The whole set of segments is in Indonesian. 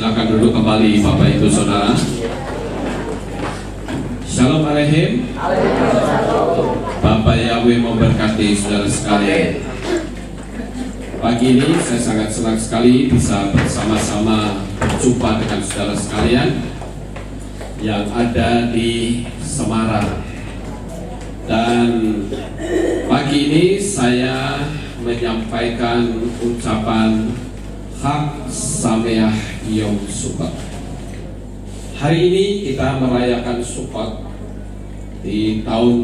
Silakan duduk kembali Bapak Ibu Saudara. Shalom Aleichem. Bapak Yahweh memberkati saudara sekalian. Pagi ini saya sangat senang sekali bisa bersama-sama berjumpa dengan saudara sekalian yang ada di Semarang. Dan pagi ini saya menyampaikan ucapan Hak Sameah Yom Sukkot. Hari ini kita merayakan Sukkot di tahun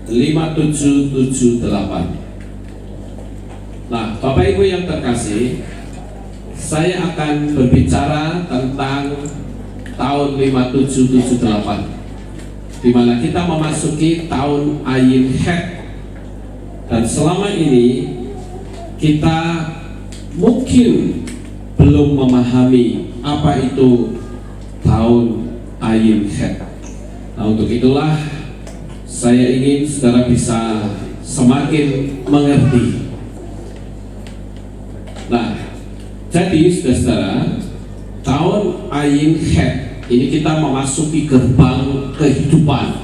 5778. Nah, Bapak Ibu yang terkasih, saya akan berbicara tentang tahun 5778, di mana kita memasuki tahun Ayin Het. Dan selama ini kita mungkin belum memahami apa itu tahun Ayin Het. Nah, untuk itulah saya ingin saudara bisa semakin mengerti. Nah, jadi saudara, tahun Ayin Het ini kita memasuki gerbang kehidupan.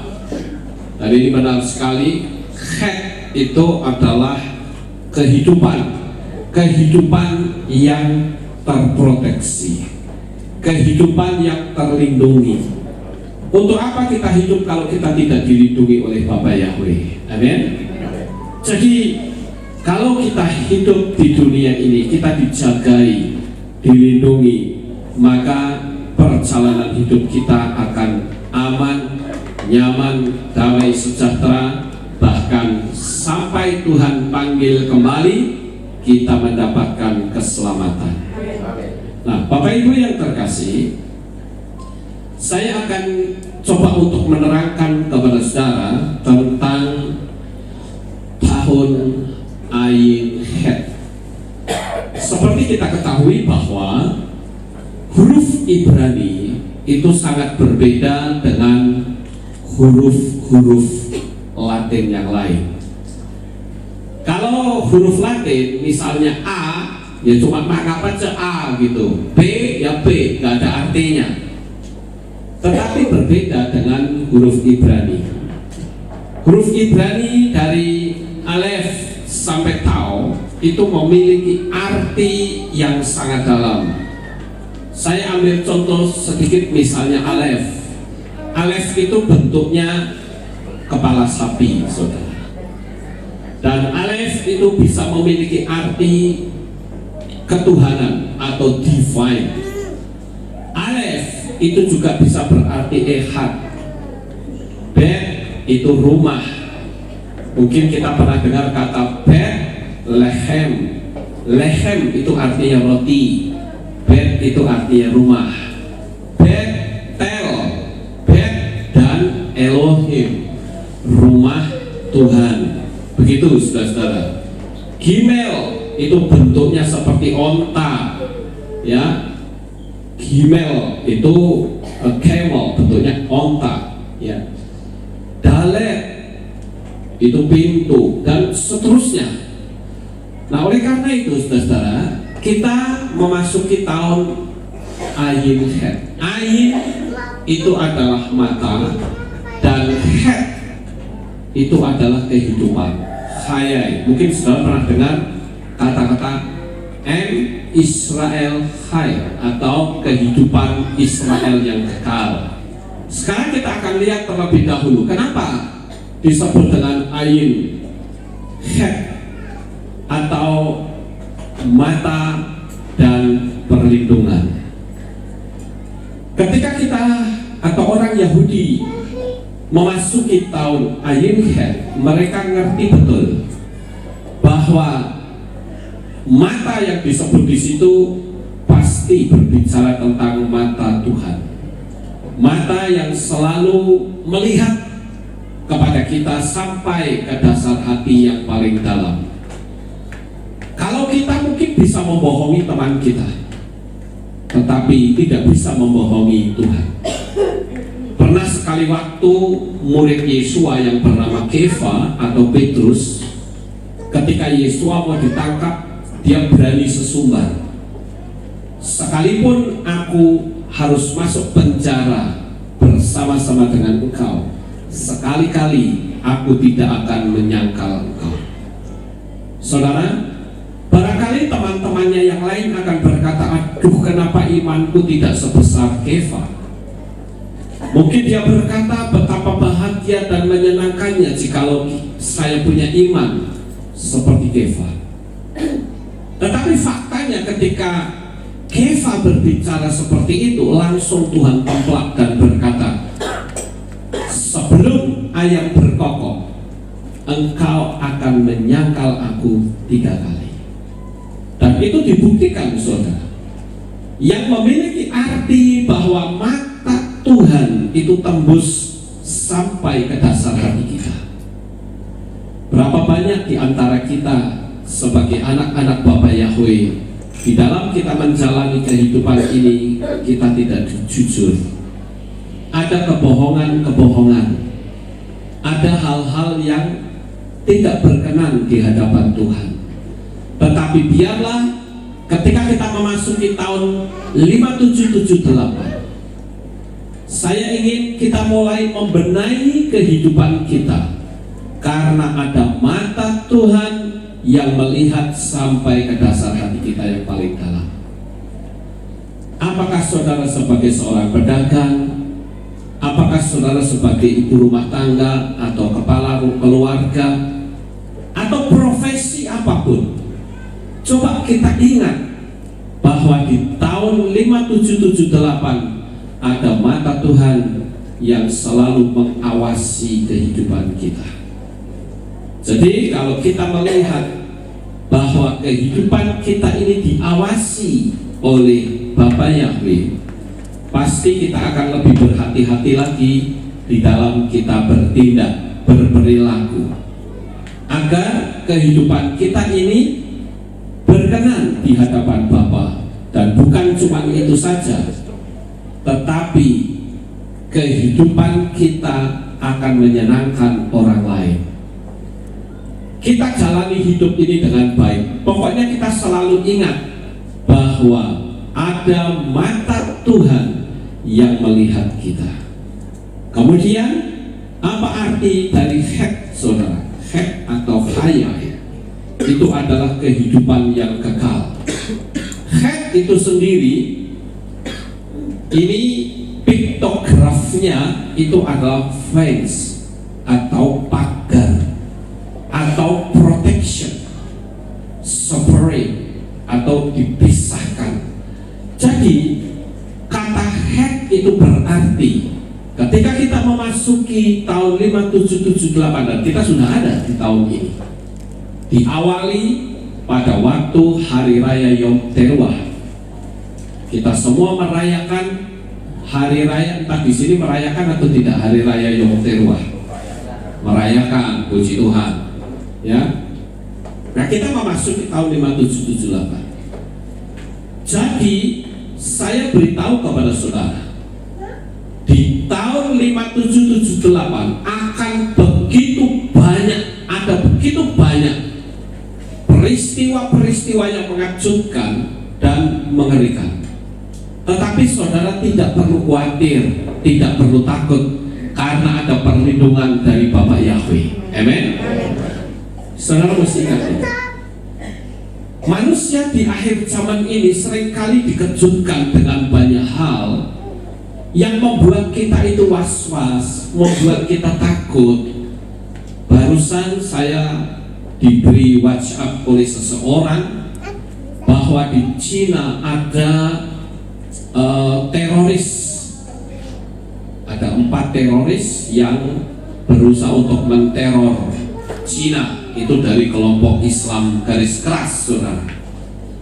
Dan ini benar sekali, Het itu adalah kehidupan. Kehidupan yang terproteksi, kehidupan yang terlindungi. Untuk apa kita hidup kalau kita tidak dilindungi oleh Bapa Yahweh? Amin. Jadi kalau kita hidup di dunia ini, kita dijagai, dilindungi, maka perjalanan hidup kita akan aman, nyaman, damai, sejahtera. Bahkan sampai Tuhan panggil kembali, kita mendapatkan keselamatan. Nah, Bapak Ibu yang terkasih, saya akan coba untuk menerangkan kepada saudara tentang tahun Ayin Het. Seperti kita ketahui bahwa huruf Ibrani itu sangat berbeda dengan huruf-huruf Latin yang lain. Kalau huruf Latin misalnya A, ya cuma mangkap aja A gitu. B ya B, nggak ada artinya. Tetapi berbeda dengan huruf Ibrani. Huruf Ibrani dari Alef sampai Tau itu memiliki arti yang sangat dalam. Saya ambil contoh sedikit, misalnya Alef. Alef itu bentuknya kepala sapi, saudara. Dan Alef itu bisa memiliki arti ketuhanan atau divine. Alef itu juga bisa berarti ehad. Bet itu rumah. Mungkin kita pernah dengar kata bet lehem. Lehem itu artinya roti. Bet itu artinya rumah. Bet tel, bet dan Elohim, rumah Tuhan. Begitu saudara-saudara. Gimel itu bentuknya seperti onta, ya. Gimel itu camel, bentuknya onta, ya. Dalet itu pintu, dan seterusnya. Nah, oleh karena itu saudara-saudara, kita memasuki tahun Ayin Het. Ayin itu adalah mata, dan Het itu adalah kehidupan. Hayai. Mungkin saudara pernah dengar kata-kata M Israel Hay, atau kehidupan Israel yang kekal. Sekarang kita akan lihat terlebih dahulu kenapa disebut dengan Ayin Het atau mata dan perlindungan. Ketika kita atau orang Yahudi memasuki tahun Ayin Het, mereka ngerti betul bahwa mata yang disebut di situ pasti berbicara tentang mata Tuhan. Mata yang selalu melihat kepada kita sampai ke dasar hati yang paling dalam. Kalau kita mungkin bisa membohongi teman kita, tetapi tidak bisa membohongi Tuhan. Pernah sekali waktu murid Yesua yang bernama Kefa atau Petrus, ketika Yesua mau ditangkap, dia berani sesumbar. sekalipun aku harus masuk penjara bersama-sama dengan engkau, sekali-kali aku tidak akan menyangkal engkau. Saudara, barangkali teman-temannya yang lain akan berkata, aduh, kenapa imanku tidak sebesar Kefa? Mungkin dia berkata, betapa bahagia dan menyenangkannya jikalau saya punya iman seperti Kefa. Tetapi faktanya ketika Kefa berbicara seperti itu, langsung Tuhan templak dan berkata, sebelum ayam berkokok, engkau akan menyangkal aku 3 kali. Dan itu dibuktikan, saudara, yang memiliki arti bahwa mata Tuhan itu tembus sampai ke dasar hati kita. Berapa banyak di antara kita sebagai anak-anak Bapa Yahweh, di dalam kita menjalani kehidupan ini, kita tidak jujur. Ada kebohongan-kebohongan, ada hal-hal yang tidak berkenan di hadapan Tuhan. Tetapi biarlah ketika kita memasuki tahun 5778, saya ingin kita mulai membenahi kehidupan kita, karena ada mata Tuhan yang melihat sampai ke dasar hati kita yang paling dalam. Apakah saudara sebagai seorang pedagang, apakah saudara sebagai ibu rumah tangga atau kepala keluarga, atau profesi apapun, coba kita ingat bahwa di tahun 5778 ada mata Tuhan yang selalu mengawasi kehidupan kita. Jadi kalau kita melihat bahwa kehidupan kita ini diawasi oleh Bapa Yahweh, pasti kita akan lebih berhati-hati lagi di dalam kita bertindak, berperilaku, agar kehidupan kita ini berkenan di hadapan Bapa. Dan bukan cuma itu saja, tetapi kehidupan kita akan menyenangkan orang lain. Kita jalani hidup ini dengan baik. Pokoknya kita selalu ingat bahwa ada mata Tuhan yang melihat kita. Kemudian, apa arti dari het, saudara? Het atau haya, itu adalah kehidupan yang kekal. Het itu sendiri, ini piktografnya itu adalah fence atau pagar, atau protection, separate, atau dipisahkan. Jadi kata het itu berarti ketika kita memasuki tahun 5778, dan kita sudah ada di tahun ini, diawali pada waktu Hari Raya Yom Teruah. Kita semua merayakan Hari Raya, entah di sini merayakan atau tidak Hari Raya Yom Teruah. Merayakan, puji Tuhan. Ya, nah kita memasuki tahun 5778. Jadi saya beritahu kepada saudara, di tahun 5778 akan begitu banyak, ada begitu banyak peristiwa-peristiwa yang mengejutkan dan mengerikan. Tetapi saudara tidak perlu khawatir, tidak perlu takut, karena ada perlindungan dari Bapa Yahweh. Amin. Saudara mesti ingat ini. Manusia di akhir zaman ini seringkali dikejutkan dengan banyak hal yang membuat kita itu was-was, membuat kita takut. Barusan saya diberi WhatsApp oleh seseorang bahwa di Cina ada teroris, ada 4 teroris yang berusaha untuk menteror Cina, itu dari kelompok Islam garis keras, saudara,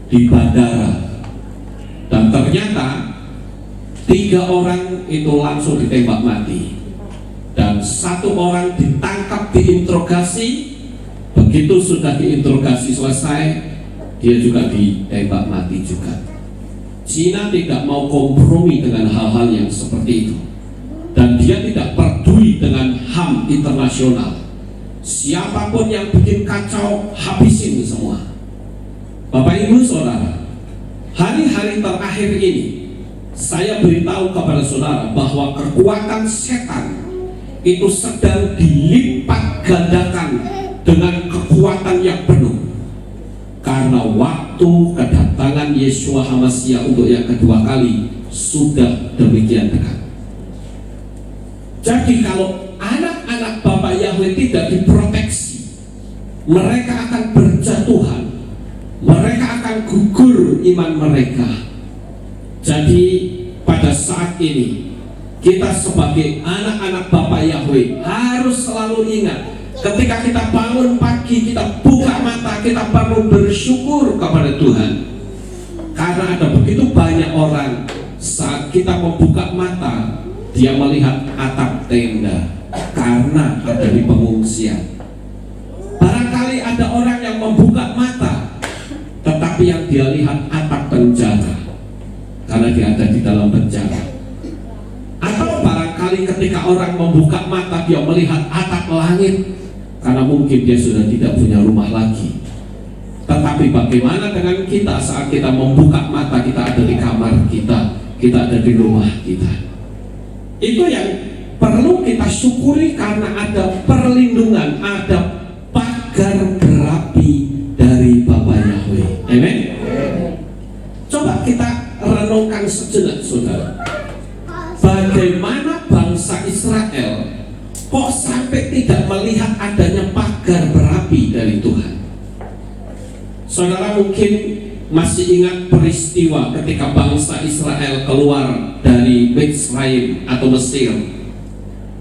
di bandara. Dan ternyata 3 orang itu langsung ditembak mati, dan 1 orang ditangkap, diinterogasi. Begitu sudah diinterogasi selesai, dia juga ditembak mati juga. Cina tidak mau kompromi dengan hal-hal yang seperti itu, dan dia tidak peduli dengan HAM internasional. Siapapun yang bikin kacau, habisin semua. Bapak Ibu Saudara, hari-hari terakhir ini saya beritahu kepada saudara bahwa kekuatan setan itu sedang dilipat gandakan dengan kekuatan yang penuh, karena waktu kedatangan Yeshua HaMasyiah untuk yang kedua kali sudah demikian dekat. Jadi kalau anak-anak Bapak Yahweh tidak diproteksi, mereka akan berjatuhan, mereka akan gugur iman mereka. Jadi pada saat ini kita sebagai anak-anak Bapak Yahweh harus selalu ingat, ketika kita bangun pagi, kita buka mata, kita perlu bersyukur kepada Tuhan. Karena ada begitu banyak orang saat kita membuka mata, dia melihat atap tenda karena ada di pengungsian. Barangkali ada orang yang membuka mata, tetapi yang dia lihat atap penjara karena dia ada di dalam penjara. Atau barangkali ketika orang membuka mata, dia melihat atap langit karena mungkin dia sudah tidak punya rumah lagi. Tetapi bagaimana dengan kita saat kita membuka mata, kita ada di kamar kita, kita ada di rumah kita. Itu yang perlu kita syukuri, karena ada perlindungan, ada pagar berapi dari Bapa Yahweh. Amen. Coba kita renungkan sejenak, saudara. Bagaimana bangsa Israel kok sampai tidak melihat adanya pagar berapi dari Tuhan? Saudara mungkin masih ingat peristiwa ketika bangsa Israel keluar dari Mitsraim atau Mesir.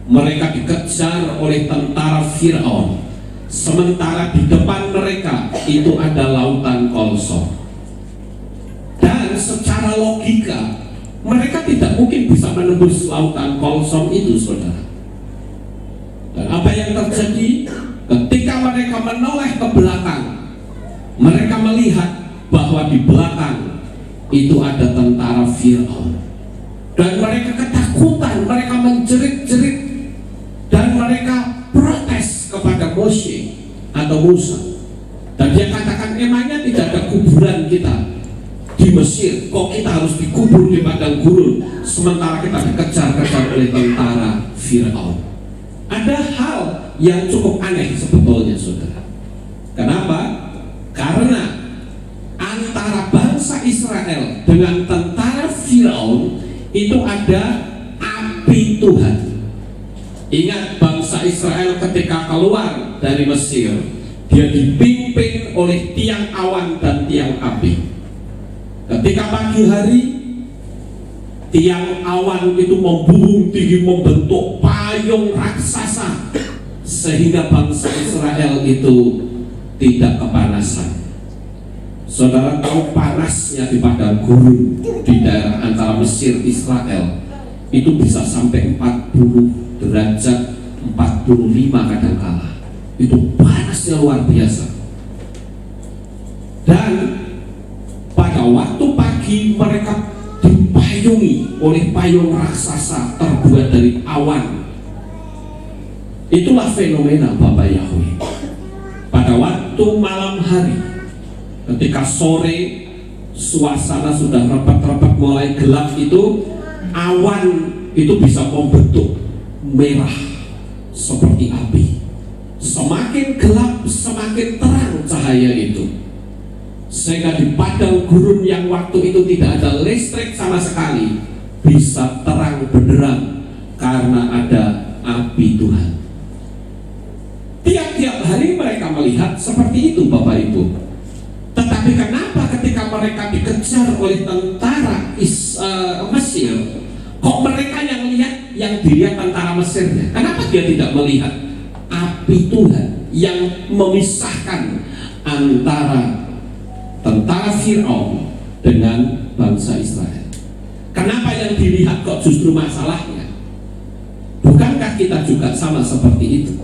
Mereka dikejar oleh tentara Firaun, sementara di depan mereka itu ada lautan Kolsom. Dan secara logika mereka tidak mungkin bisa menembus lautan Kolsom itu, saudara. Dan apa yang terjadi ketika mereka menoleh ke belakang, mereka melihat bahwa di belakang itu ada tentara Firaun, dan mereka ketakutan, mereka menjerit-jerit, dan mereka protes kepada Moshe atau Musa. Dan dia katakan, emangnya tidak ada kuburan kita di Mesir, kok kita harus dikubur di padang gurun sementara kita dikejar-kejar oleh tentara Firaun? Ada hal yang cukup aneh sebetulnya, saudara. Kenapa? Karena antara bangsa Israel dengan tentara Firaun itu ada api Tuhan. Ingat, bangsa Israel ketika keluar dari Mesir, dia dipimpin oleh tiang awan dan tiang api. Ketika pagi hari, tiang awan itu membumbung tinggi, membentuk payung raksasa, sehingga bangsa Israel itu tidak kepanasan. Saudara tahu panasnya di padang gurun di daerah antara Mesir Israel itu bisa sampai 40 derajat, 45 kadangkala. Itu panasnya luar biasa. Dan pada waktu pagi mereka dipayungi oleh payung raksasa terbuat dari awan. Itulah fenomena Bapak Yahweh. Pada waktu malam hari, ketika sore suasana sudah repat-repat mulai gelap, itu awan itu bisa membentuk merah seperti api. Semakin gelap semakin terang cahaya itu, sehingga di padang gurun yang waktu itu tidak ada listrik sama sekali bisa terang benderang karena ada api Tuhan. Tiap-tiap hari mereka melihat seperti itu, Bapak Ibu. Tetapi kenapa ketika mereka dikejar oleh tentara Mesir, kok mereka yang lihat, yang dilihat tentara Mesirnya? Kenapa dia tidak melihat api Tuhan yang memisahkan antara tentara Firaun dengan bangsa Israel? Kenapa yang dilihat kok justru masalahnya? Bukankah kita juga sama seperti itu?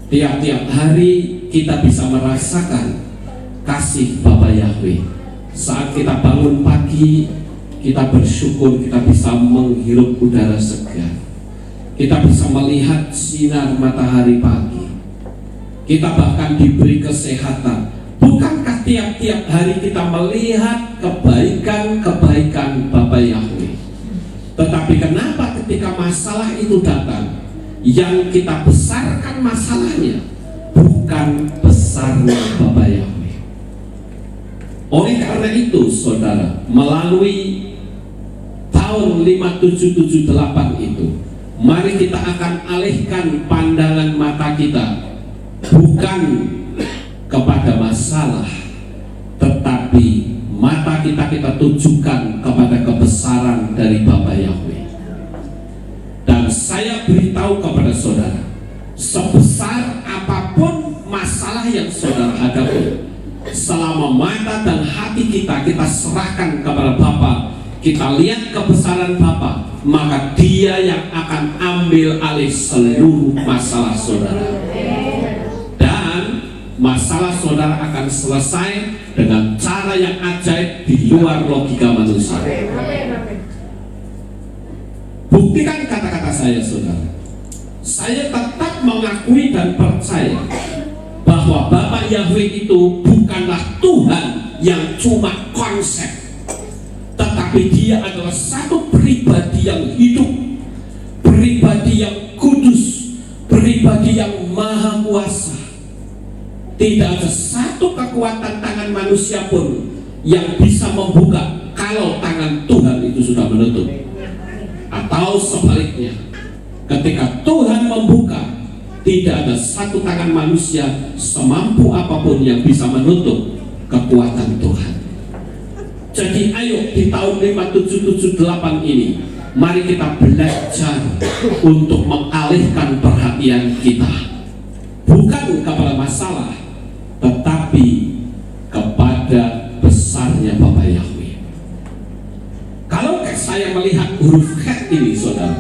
Tiap-tiap hari kita bisa merasakan kasih Bapa Yahweh. Saat kita bangun pagi, kita bersyukur kita bisa menghirup udara segar, kita bisa melihat sinar matahari pagi, kita bahkan diberi kesehatan, Bukankah tiap-tiap hari kita melihat kebaikan-kebaikan Bapa Yahweh? Tetapi kenapa ketika masalah itu datang, yang kita besarkan masalahnya bukan besarnya Bapa Yahweh? Oleh karena itu, saudara, melalui tahun 5778 itu, mari kita akan alihkan pandangan mata kita bukan kepada masalah, tetapi mata kita tujukan kepada kebesaran dari Bapa Yahweh. Dan saya beritahu kepada saudara, sebesar apapun masalah yang saudara hadapi, selama mata dan hati kita serahkan kepada Bapa, kita lihat kebesaran Bapa, maka Dia yang akan ambil alih seluruh masalah saudara. Masalah saudara akan selesai dengan cara yang ajaib di luar logika manusia. Buktikan kata-kata saya, saudara. Saya tetap mengakui dan percaya bahwa Bapa Yahweh itu bukanlah Tuhan yang cuma konsep, tetapi Dia adalah satu pribadi yang hidup, pribadi yang kudus, pribadi yang maha kuasa. Tidak ada satu kekuatan tangan manusia pun yang bisa membuka kalau tangan Tuhan itu sudah menutup. Atau sebaliknya, ketika Tuhan membuka, tidak ada satu tangan manusia semampu apapun yang bisa menutup kekuatan Tuhan. Jadi ayo di tahun 5778 ini, mari kita belajar untuk mengalihkan perhatian kita bukan kepada masalah, tetapi kepada besarnya Bapa Yahweh. Kalau saya melihat huruf Het ini, saudara,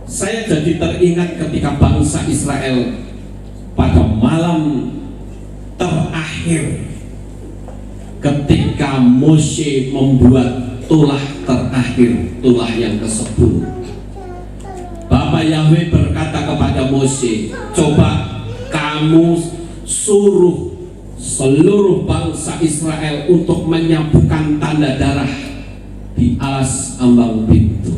saya jadi teringat ketika bangsa Israel pada malam terakhir, ketika Mose membuat tulah terakhir, tulah yang ke-10. Bapa Yahweh berkata kepada Mose, coba kamu suruh seluruh bangsa Israel untuk menyapukan tanda darah di alas ambang pintu.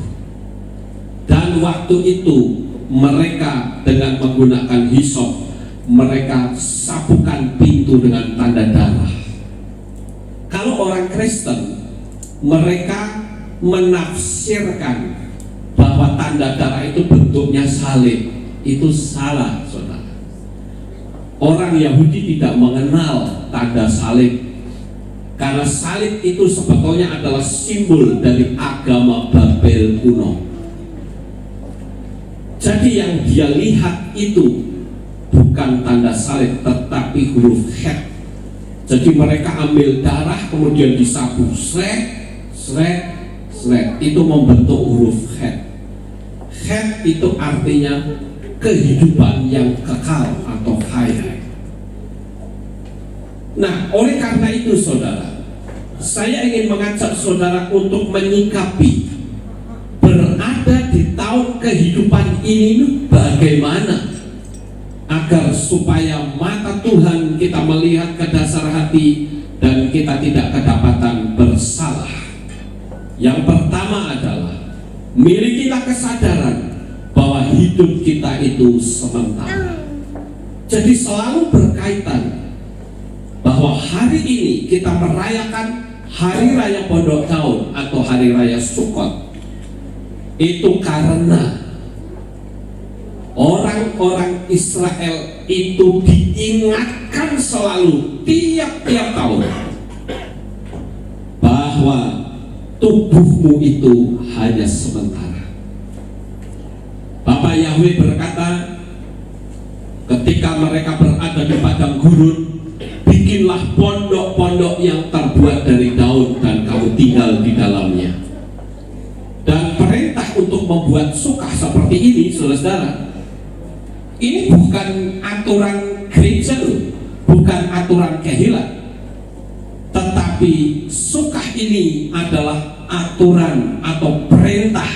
Dan waktu itu mereka dengan menggunakan hisop, mereka sapukan pintu dengan tanda darah. Kalau orang Kristen, mereka menafsirkan bahwa tanda darah itu bentuknya salib. Itu salah, saudara. Orang Yahudi tidak mengenal tanda salib, karena salib itu sebetulnya adalah simbol dari agama Babel kuno. Jadi yang dia lihat itu bukan tanda salib, tetapi huruf Het. Jadi mereka ambil darah kemudian disapu, srek, srek, srek, itu membentuk huruf Het. Het itu artinya kehidupan yang kekal atau hayat. Nah, oleh karena itu, saudara, saya ingin mengajak saudara untuk menyikapi berada di tahun kehidupan ini bagaimana agar supaya mata Tuhan kita melihat ke dasar hati dan kita tidak kedapatan bersalah. Yang pertama adalah milikilah kesadaran bahwa hidup kita itu sementara. Jadi selalu berkaitan bahwa hari ini kita merayakan Hari Raya Pondok Daun atau Hari Raya Sukkot. Itu karena orang-orang Israel itu diingatkan selalu tiap-tiap tahun bahwa tubuhmu itu hanya sementara. Bapa Yahweh berkata ketika mereka berada di padang gurun, bikinlah pondok-pondok yang terbuat dari daun dan kamu tinggal di dalamnya. Dan perintah untuk membuat sukah seperti ini, saudara-saudara, ini bukan aturan gereja, bukan aturan kehilat, tetapi sukah ini adalah aturan atau perintah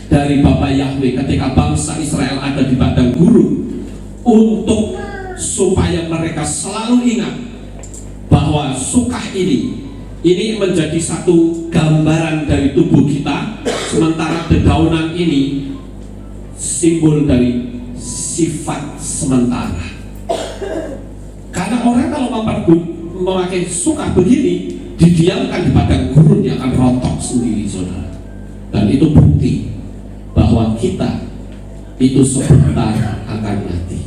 dari Bapa Yahweh ketika bangsa Israel ada di padang gurun, untuk supaya mereka selalu ingat bahwa sukah ini menjadi satu gambaran dari tubuh kita, sementara dedaunan ini simbol dari sifat sementara. Karena orang kalau memakai sukah begini, didiamkan di padang gurun yang akan rontok sendiri, saudara. Dan itu bukti bahwa kita itu sebentar akan mati.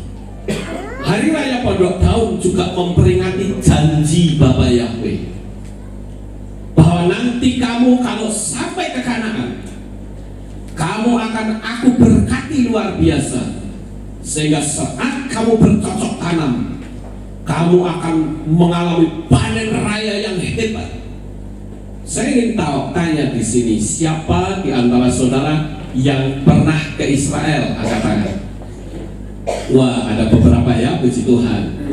Hari Raya Pondok Daun juga memperingati janji Bapa Yahweh bahwa nanti kamu kalau sampai ke Kanaan, kamu akan aku berkati luar biasa, sehingga saat kamu bercocok tanam, kamu akan mengalami panen raya yang hebat. Saya ingin tanya di sini, siapa di antara saudara yang pernah ke Israel? Angkat tangan. Wah, ada beberapa ya, puji Tuhan.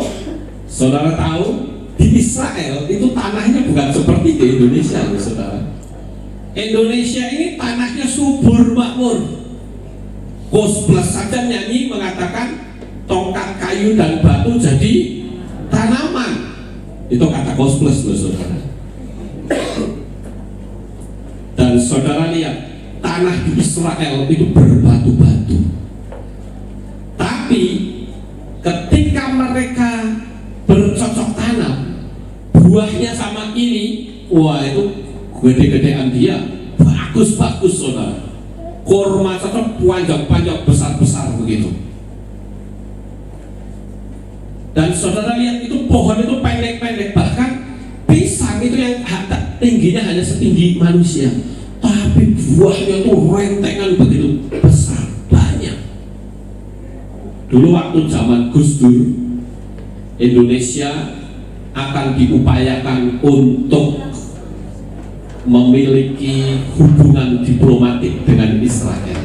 Saudara tahu, di Israel itu tanahnya bukan seperti di Indonesia, saudara. Indonesia ini tanahnya subur makmur. Kos Plus saja nyanyi mengatakan tongkat kayu dan batu jadi tanaman. Itu kata Kos Plus loh, saudara. Dan saudara lihat, tanah di Israel itu berbatu-batu. Tapi ketika mereka bercocok tanam, buahnya sama ini, wah itu gede-gedean dia, bagus-bagus, saudara. Kurma cocok panjang-panjang, besar-besar begitu. Dan saudara lihat itu pohon itu pendek-pendek, bahkan pisang itu yang tingginya hanya setinggi manusia, tapi buahnya tuh rentengan begitu besar, banyak. Dulu waktu zaman Gus Dur, Indonesia akan diupayakan untuk memiliki hubungan diplomatik dengan Israel.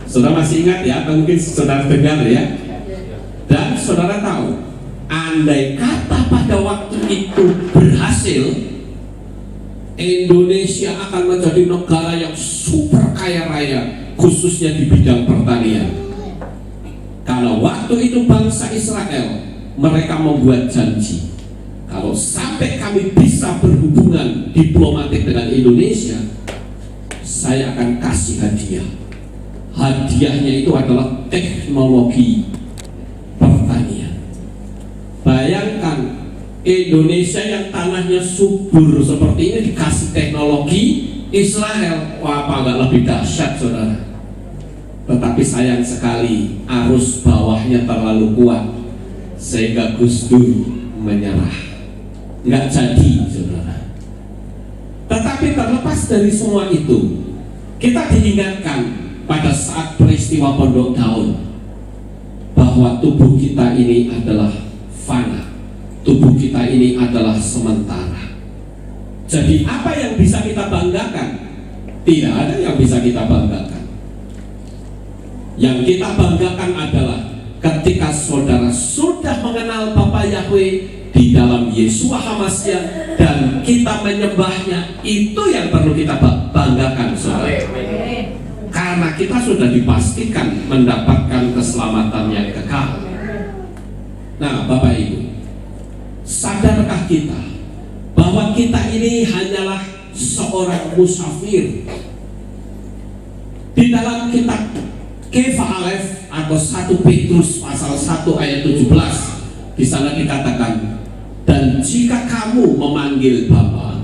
Saudara masih ingat ya, atau mungkin saudara dengar ya? Dan saudara tahu, andai kata pada waktu itu berhasil, Indonesia akan menjadi negara yang super kaya raya, khususnya di bidang pertanian. Kalau waktu itu bangsa Israel, mereka membuat janji, kalau sampai kami bisa berhubungan diplomatik dengan Indonesia, saya akan kasih hadiah. Hadiahnya itu adalah teknologi pertanian. Bayangkan, Indonesia yang tanahnya subur seperti ini dikasih teknologi Israel, wah apa nggak lebih dahsyat, saudara? Tetapi sayang sekali arus bawahnya terlalu kuat sehingga Gus Dur menyerah, nggak jadi, saudara. Tetapi terlepas dari semua itu, kita diingatkan pada saat peristiwa Pondok Daun bahwa tubuh kita ini adalah fana. Tubuh kita ini adalah sementara. Jadi apa yang bisa kita banggakan? Tidak ada yang bisa kita banggakan. Yang kita banggakan adalah ketika saudara sudah mengenal Bapa Yahweh di dalam Yeshua HaMashiach dan kita menyembahnya, itu yang perlu kita banggakan, saudara. Karena kita sudah dipastikan mendapatkan keselamatan yang kekal. Nah, Bapak Ibu, sadarkah kita bahwa kita ini hanyalah seorang musafir? Di dalam kitab Kefa Alef atau 1 Petrus pasal 1 ayat 17, di sana dikatakan, dan jika kamu memanggil Bapa,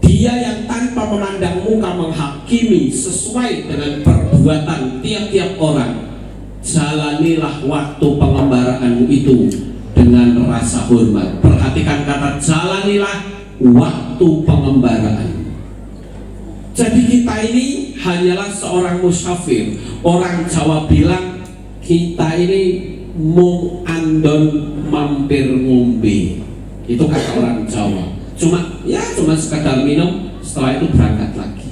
Dia yang tanpa memandang muka menghakimi sesuai dengan perbuatan tiap-tiap orang, jalanilah waktu pengembaraanmu itu dengan rasa hormat. Perhatikan kata jalanilah waktu pengembaraan. Jadi kita ini hanyalah seorang musafir. Orang Jawa bilang kita ini mung andon mampir ngombe. Itu kata orang Jawa. Cuma sekadar minum, setelah itu berangkat lagi.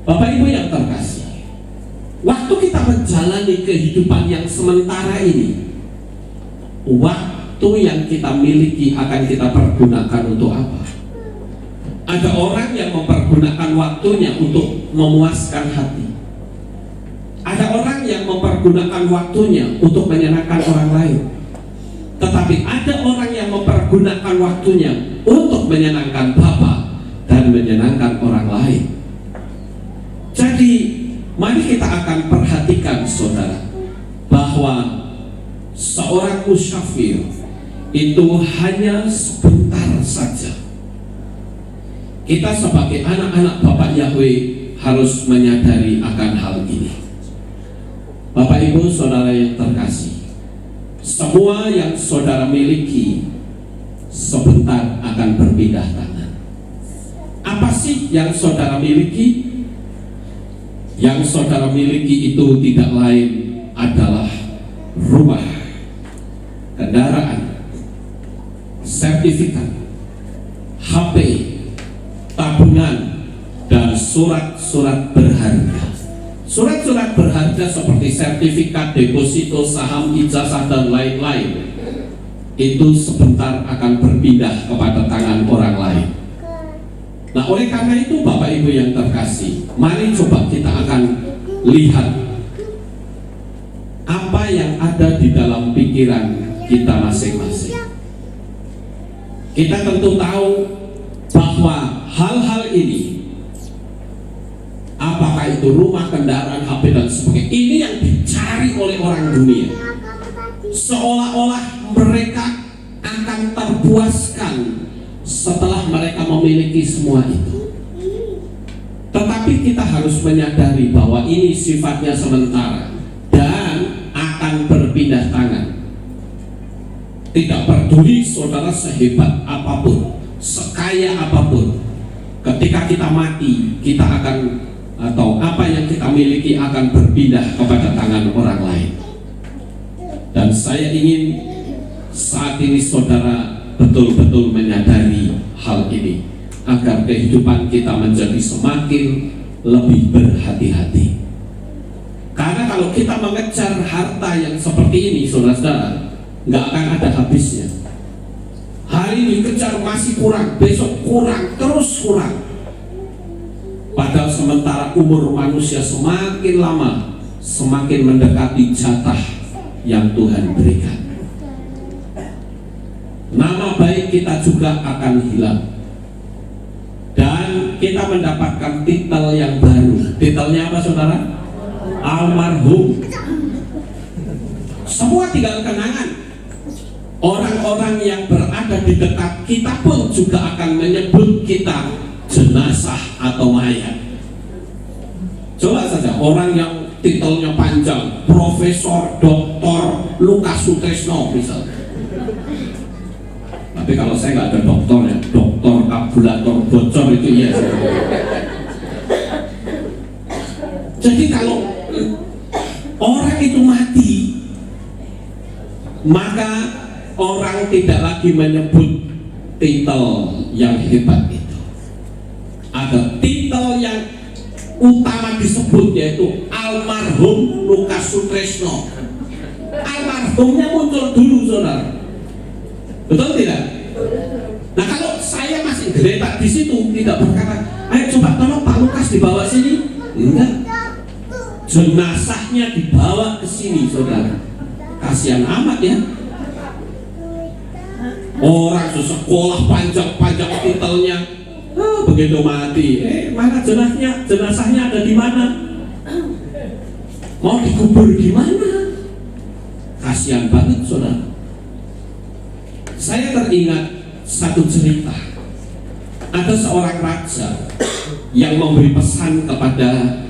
Bapak Ibu yang terkasih, waktu kita menjalani kehidupan yang sementara ini, waktu yang kita miliki akan kita pergunakan untuk apa? Ada orang yang mempergunakan waktunya untuk memuaskan hati. Ada orang yang mempergunakan waktunya untuk menyenangkan orang lain. Tetapi ada orang yang mempergunakan mempergunakan waktunya untuk menyenangkan Bapa dan menyenangkan orang lain. Jadi mari kita akan perhatikan saudara, bahwa seorang musyafir itu hanya sebentar saja. Kita sebagai anak-anak Bapak Yahweh harus menyadari akan hal ini. Bapak Ibu saudara yang terkasih, semua yang saudara miliki sebentar akan berpindah tangan. Apa sih yang saudara miliki? Yang saudara miliki itu tidak lain adalah rumah, kendaraan, sertifikat, HP, tabungan, dan surat-surat berharga. Surat-surat berharga seperti sertifikat, deposito, saham, ijazah, dan lain-lain itu sebentar akan berpindah kepada tangan orang lain. Nah, oleh karena itu Bapak Ibu yang terkasih, mari coba kita akan lihat apa yang ada di dalam pikiran kita masing-masing. Kita tentu tahu bahwa hal-hal ini, apakah itu rumah, kendaraan, HP, dan sebagainya, ini yang dicari oleh orang dunia. Seolah-olah mereka akan terpuaskan setelah mereka memiliki semua itu. Tetapi kita harus menyadari bahwa ini sifatnya sementara dan akan berpindah tangan. Tidak peduli saudara sehebat apapun, sekaya apapun, ketika kita mati, kita akan, atau apa yang kita miliki akan berpindah kepada tangan orang lain. Dan saya ingin saat ini saudara betul-betul menyadari hal ini, agar kehidupan kita menjadi semakin lebih berhati-hati. Karena kalau kita mengejar harta yang seperti ini, saudara-saudara, nggak akan ada habisnya. Hari ini dikejar masih kurang, besok kurang, terus kurang. Padahal sementara umur manusia semakin lama, semakin mendekati jatah yang Tuhan berikan. Nama baik kita juga akan hilang, dan kita mendapatkan titel yang baru. Titelnya apa saudara? Almarhum. Semua tinggal kenangan. Orang-orang yang berada di dekat kita pun juga akan menyebut kita jenazah atau mayat. Coba saja orang yang titelnya panjang, Profesor Dr. Lukas Sutresno misalnya. Tapi kalau saya nggak ada doktornya, dokter kabulator bocor itu ya. Jadi kalau orang itu mati, maka orang tidak lagi menyebut titel yang hebat itu. Ada titel yang utama disebut, yaitu almarhum Lukas Sutresno. Almarhumnya muncul dulu saudara. Betul tidak? Nah, kalau saya masih geletak di situ, tidak berkata, ayo coba tolong Pak Lukas dibawa sini. Enggak. Jenazahnya dibawa ke sini, saudara. Kasihan amat ya. Orang sekolah panjang-panjang titelnya, begitu mati, mana jenazahnya ada di mana? Mau dikubur di mana? Kasihan banget, saudara. Saya teringat satu cerita. Ada seorang raja yang memberi pesan kepada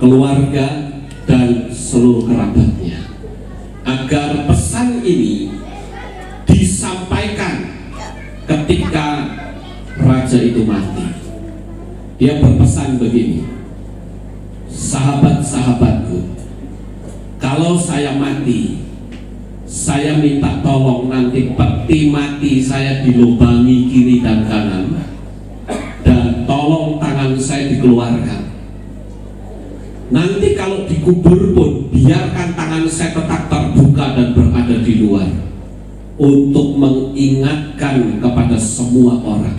keluarga dan seluruh kerabatnya agar pesan ini disampaikan ketika raja itu mati. Dia berpesan begini, sahabat-sahabatku, kalau saya mati, saya minta tolong nanti peti mati saya dilubangi kiri dan kanan, dan tolong tangan saya dikeluarkan. Nanti kalau dikubur pun biarkan tangan saya tetap terbuka dan berada di luar, untuk mengingatkan kepada semua orang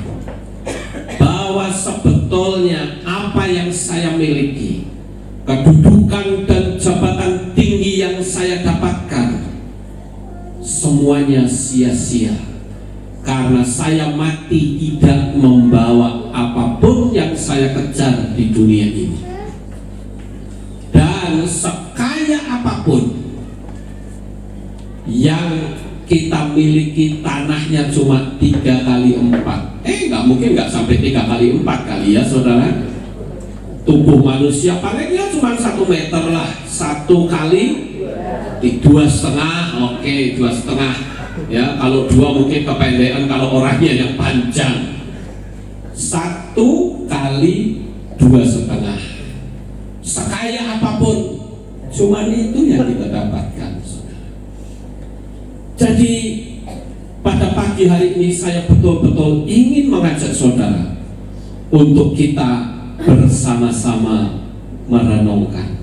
bahwa sebetulnya apa yang saya miliki, kedudukan dan jabatan tinggi yang saya dapatkan, semuanya sia-sia karena saya mati tidak membawa apapun yang saya kejar di dunia ini. Dan sekaya apapun yang kita miliki, tanahnya cuma 3x4, nggak mungkin nggak sampai 3x4 kali ya saudara. Tubuh manusia palingnya cuma 1 meter lah, 1 kali 2,5, oke 2,5 ya. Kalau 2 mungkin kependekan kalau orangnya yang panjang. 1 kali 2,5. Sekaya apapun, cuman itu yang kita dapatkan, saudara. Jadi pada pagi hari ini saya betul-betul ingin mengajak saudara untuk kita bersama-sama merenungkan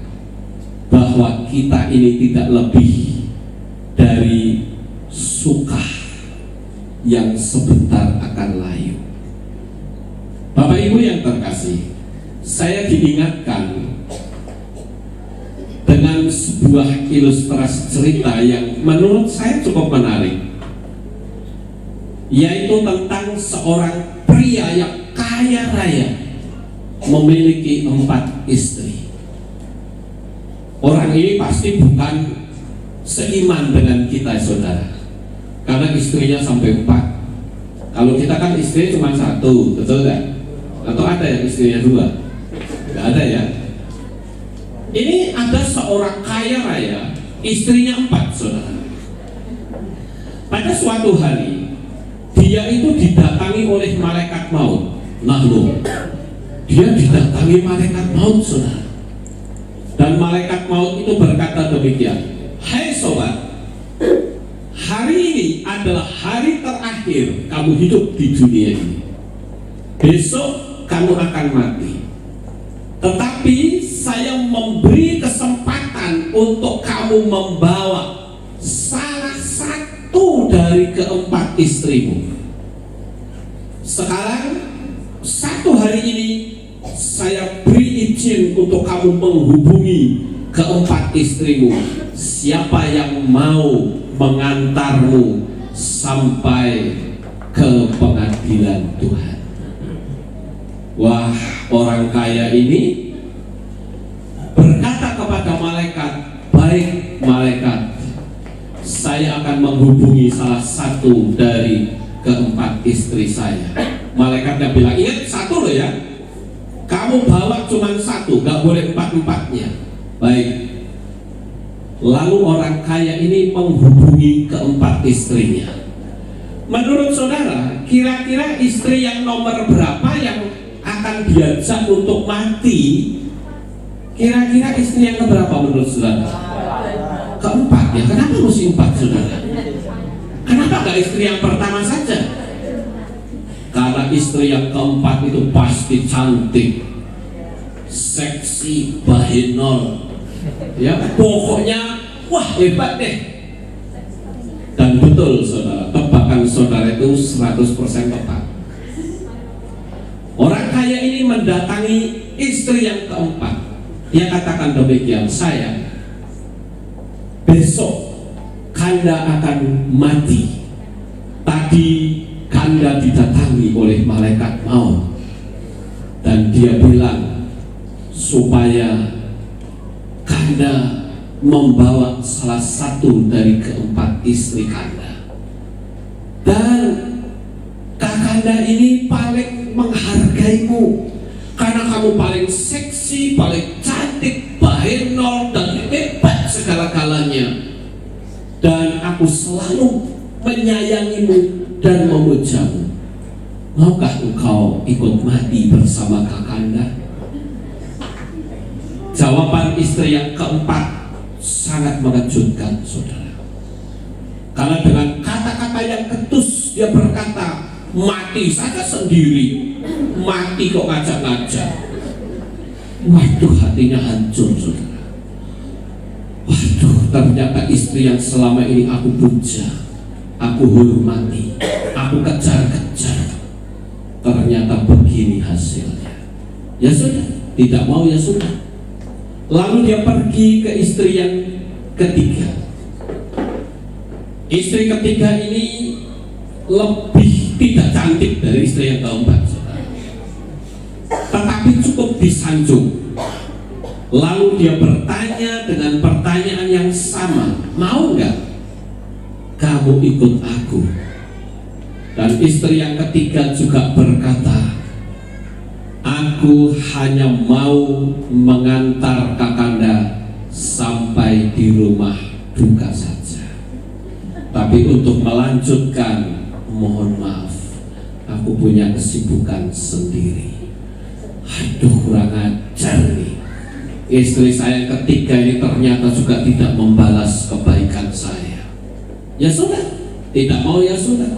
bahwa kita ini tidak lebih dari suka yang sebentar akan layu. Bapak Ibu yang terkasih, saya diingatkan dengan sebuah ilustrasi cerita yang menurut saya cukup menarik, yaitu tentang seorang pria yang kaya raya memiliki 4 istri. Orang ini pasti bukan seiman dengan kita saudara, karena istrinya sampai 4. Kalau kita kan istri cuma 1, betul nggak? Atau ada yang istrinya 2? Nggak ada ya. Ini ada seorang kaya raya, istrinya 4 saudara. Pada suatu hari dia itu didatangi oleh malaikat maut. Nah loh, dia didatangi malaikat maut saudara. Dan malaikat maut itu berkata demikian, "Hai sobat, hari ini adalah hari terakhir kamu hidup di dunia ini. Besok kamu akan mati. Tetapi saya memberi kesempatan untuk kamu membawa salah satu dari ke-4 istrimu. Sekarang 1 hari ini saya beri izin untuk kamu menghubungi ke-4 istrimu. Siapa yang mau mengantarmu sampai ke pengadilan Tuhan?" Wah, orang kaya ini berkata kepada malaikat, "Baik malaikat, saya akan menghubungi salah satu dari ke-4 istri saya." Malaikatnya bilang, "Ingat 1 loh ya, kamu bawa cuma 1, gak boleh 4-4-nya." Baik. Lalu orang kaya ini menghubungi ke-4 istrinya. Menurut saudara, kira-kira istri yang nomor berapa yang akan diajak untuk mati? Kira-kira istri yang keberapa menurut saudara? ke-4 ya. Kenapa mesti 4 saudara? Kenapa gak istri yang pertama saja? Karena istri yang ke-4 itu pasti cantik, seksi, bahenol, ya pokoknya wah hebat deh. Dan betul saudara, tebakan saudara itu 100% tepat. Orang kaya ini mendatangi istri yang ke-4. Dia katakan demikian, "Sayang, besok Kanda akan mati. Tadi Kanda didatangi oleh malaikat maut, dan dia bilang supaya Kanda membawa salah satu dari ke-4 istri Kanda. Dan Kakanda ini paling menghargaimu karena kamu paling seksi, paling cantik, bahenol, dan hebat segala-galanya. Dan aku selalu menyayangimu dan memujamu. Maukah engkau ikut mati bersama Kakanda?" Jawaban istri yang ke-4 sangat mengejutkan saudara. Karena dengan kata-kata yang ketus dia berkata, "Mati saja sendiri, mati kok ngajak-ngajak." Waduh, hatinya hancur saudara. Waduh, ternyata istri yang selama ini aku puja, aku hormati, aku kejar-kejar, ternyata begini hasilnya. Ya sudah, tidak mau ya sudah. Lalu dia pergi ke istri yang ketiga. Istri ketiga ini lebih tidak cantik dari istri yang keempat, saudara. Tetapi cukup disanjung. Lalu dia bertanya dengan pertanyaan yang sama, mau nggak kamu ikut aku? Dan istri yang ketiga juga berkata, aku hanya mau mengantar Kakanda sampai di rumah duka saja. Tapi untuk melanjutkan, mohon maaf, aku punya kesibukan sendiri. Aduh, kurang ajar nih. Istri saya ketiga ini ternyata juga tidak membalas kebaikan saya. Ya sudah, tidak mau ya sudah.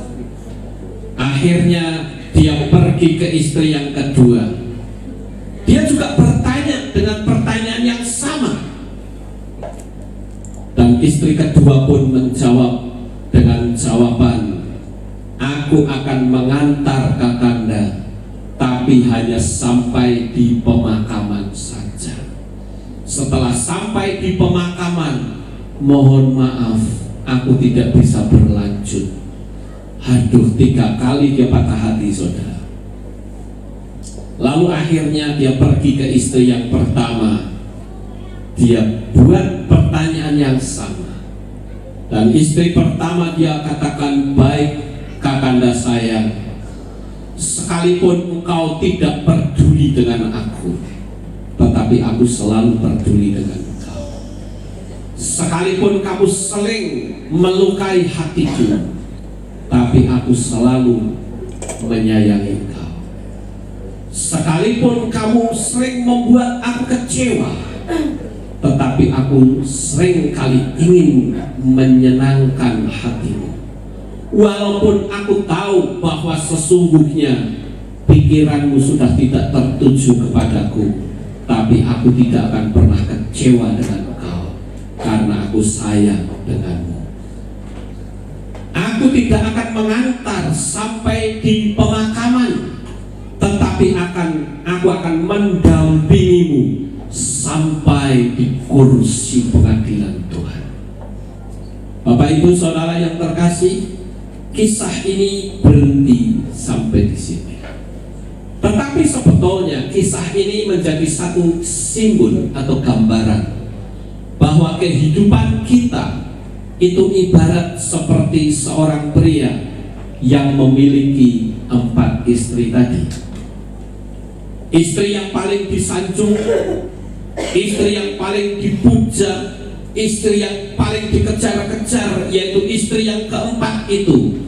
Akhirnya dia pergi ke istri yang kedua. Dia juga bertanya dengan pertanyaan yang sama. Dan istri kedua pun menjawab dengan jawaban, aku akan mengantar Kakanda, tapi hanya sampai di pemakaman saja. Setelah sampai di pemakaman, mohon maaf, aku tidak bisa berlanjut. Aduh, 3 kali dia patah hati, saudara. Lalu akhirnya dia pergi ke istri yang pertama. Dia buat pertanyaan yang sama. Dan istri pertama dia katakan, baik Kakanda sayang, sekalipun engkau tidak peduli dengan aku, tetapi aku selalu peduli dengan engkau. Sekalipun kamu sering melukai hatiku, tapi aku selalu menyayangi engkau. Sekalipun kamu sering membuat aku kecewa, tetapi aku sering kali ingin menyenangkan hatimu. Walaupun aku tahu bahwa sesungguhnya pikiranmu sudah tidak tertuju kepadaku, tapi aku tidak akan pernah kecewa dengan engkau, karena aku sayang denganmu. Aku tidak akan mengantar sampai di pemakaman, tetapi aku akan mendampingimu sampai di kursi pengadilan Tuhan. Bapak Ibu Saudara yang terkasih, kisah ini berhenti sampai di sini. Tetapi sebetulnya kisah ini menjadi satu simbol atau gambaran bahwa kehidupan kita itu ibarat seperti seorang pria yang memiliki 4 istri tadi. Istri yang paling disanjung, istri yang paling dipuja, istri yang paling dikejar-kejar, yaitu istri yang keempat itu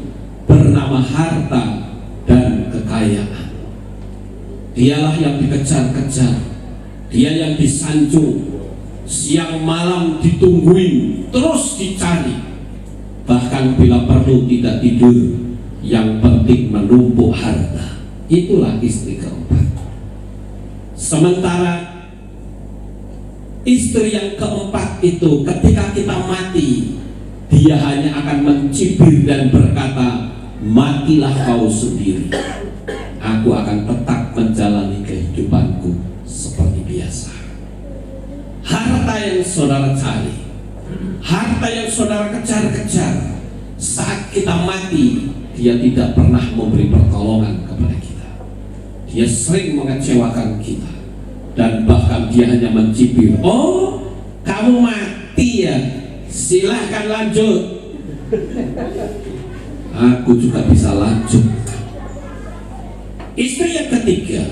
bernama harta dan kekayaan. Dialah yang dikejar-kejar, dia yang disanjung, siang malam ditungguin, terus dicari, bahkan bila perlu tidak tidur, yang penting menumpuk harta. Itulah istri keempat. Sementara istri yang keempat itu ketika kita mati, dia hanya akan mencibir dan berkata, matilah kau sendiri, aku akan tetap menjalani kehidupanku seperti biasa. Harta yang saudara cari, harta yang saudara kejar-kejar, saat kita mati, dia tidak pernah memberi pertolongan kepada kita. Dia sering mengecewakan kita, dan bahkan dia hanya mencibir, oh kamu mati ya, silahkan lanjut. Aku juga bisa lanjut. Istri yang ketiga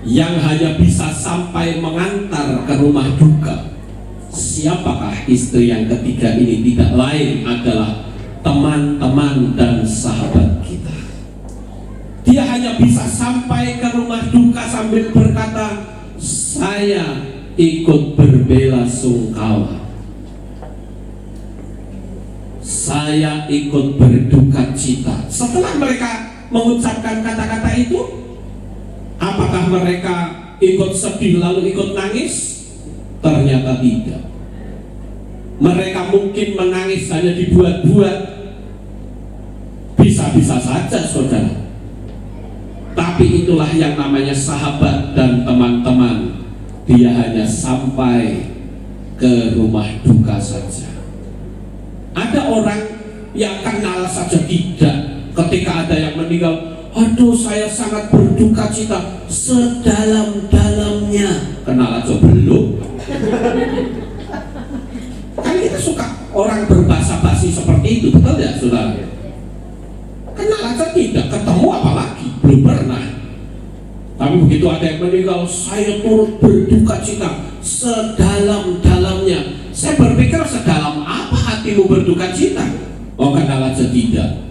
yang hanya bisa sampai mengantar ke rumah duka. Siapakah istri yang ketiga ini? Tidak lain adalah teman-teman dan sahabat kita. Dia hanya bisa sampai ke rumah duka sambil berkata, saya ikut berbela sungkawa, saya ikut berduka cita. Setelah mereka mengucapkan kata-kata itu, apakah mereka ikut sedih lalu ikut nangis? Ternyata tidak. Mereka mungkin menangis hanya dibuat-buat. Bisa-bisa saja, saudara. Tapi itulah yang namanya sahabat dan teman-teman. Dia hanya sampai ke rumah duka saja. Ada orang yang kenal saja tidak, ketika ada yang meninggal, aduh saya sangat berduka cita sedalam-dalamnya. Kenal aja belum? Kan kita suka orang berbahasa basi seperti itu, betul ya saudara? Kenal aja tidak, ketemu apalagi, belum pernah. Tapi begitu ada yang meninggal, saya turut berduka cita sedalam-dalamnya. Saya berpikir, sedalam apa hatimu berduka cita? Oh, kenal aja tidak.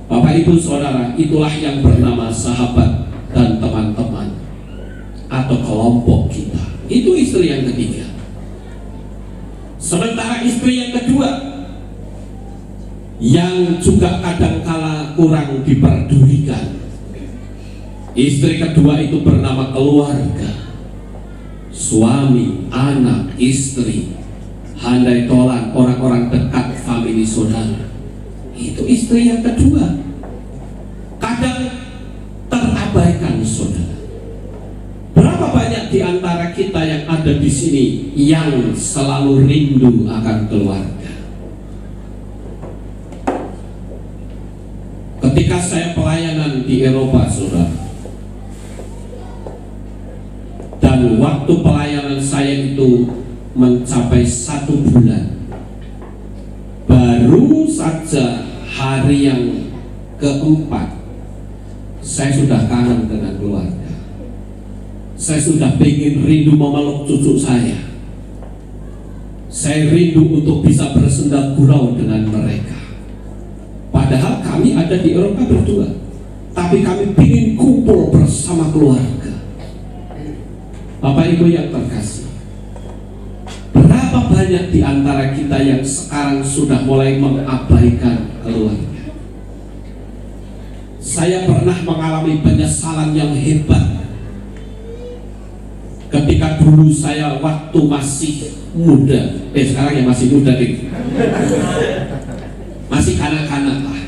Bapak Ibu Saudara, itulah yang bernama sahabat dan teman-teman atau kelompok kita. Itu istri yang ketiga. Sementara istri yang kedua, yang juga kadangkala kurang diperdulikan, istri kedua itu bernama keluarga. Suami, anak, istri, handai tolan, orang-orang dekat famili saudara. Itu istri yang kedua. Kadang terabaikan saudara. Berapa banyak di antara kita yang ada di sini yang selalu rindu akan keluarga? Ketika saya pelayanan di Eropa saudara, dan waktu pelayanan saya itu mencapai 1 bulan, baru saja hari yang keempat saya sudah kangen dengan keluarga. Saya sudah ingin rindu memeluk cucu saya. Saya rindu untuk bisa bersenda gurau dengan mereka. Padahal kami ada di Eropa berdua, tapi kami ingin kumpul bersama keluarga. Bapak Ibu yang terkasih, berapa banyak di antara kita yang sekarang sudah mulai mengabaikan keluarga? Saya pernah mengalami penyesalan yang hebat ketika dulu saya waktu masih muda, sekarang ya masih muda nih, masih kanak-kanak lah.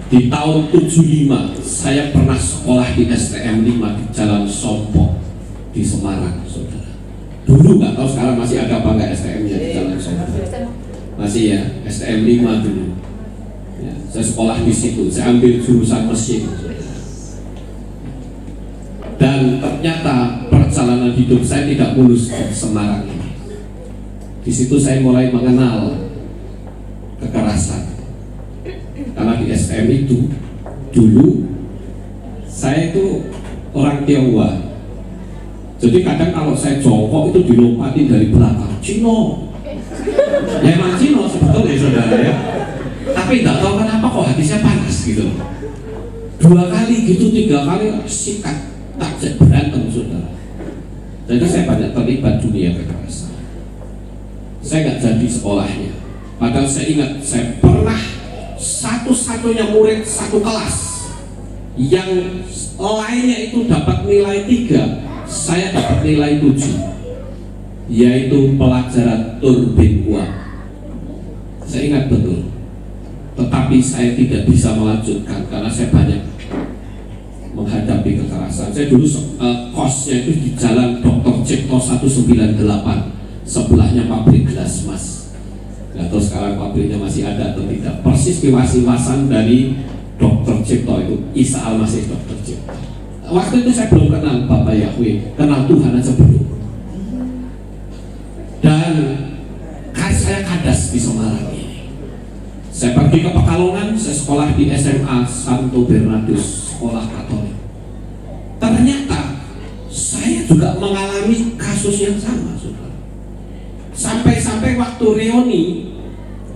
Di tahun 75 saya pernah sekolah di STM 5 di Jalan Sompok di Semarang, saudara. Dulu nggak tahu sekarang masih ada apa nggak STM-nya di Jalan Sompok. Masih ya, STM 5 dulu. Ya, saya sekolah di situ, saya ambil jurusan mesin. Dan ternyata perjalanan hidup saya tidak mulus di Semarang ini. Di situ saya mulai mengenal kekerasan. Karena di STM itu dulu saya itu orang Tionghoa. Jadi kadang kalau saya jongkok itu dilompatin dari belakang, Cino. Ya emang Cino sebetulnya saudara ya. Tapi nggak tahu kenapa kok hati saya panas gitu. 2 kali gitu, 3 kali sikat, tak berantem saudara. Jadi saya banyak terlibat dunia kekerasan. Saya nggak jadi sekolahnya. Padahal saya ingat saya pernah satu-satunya murid satu kelas yang lainnya itu dapat nilai 3. Saya dapat nilai 7, yaitu pelajaran turbin uap. Saya ingat betul. Tetapi saya tidak bisa melanjutkan karena saya banyak menghadapi kekerasan. Saya dulu kosnya itu di Jalan Dr. Cipto 198, sebelahnya pabrik gelas mas. Nggak tahu sekarang pabriknya masih ada atau tidak. Persis kiwas-kiwasan dari Dr. Cipto itu, Isa Al-Masih Dr. Cipto. Waktu itu saya belum kenal Bapak Yahweh, kenal Tuhan aja belum. Dan saya kadas di Semarang ini. Saya pergi ke Pekalongan, saya sekolah di SMA Santo Bernardus, sekolah Katolik. Ternyata saya juga mengalami kasus yang sama, saudara. Sampai-sampai waktu reuni,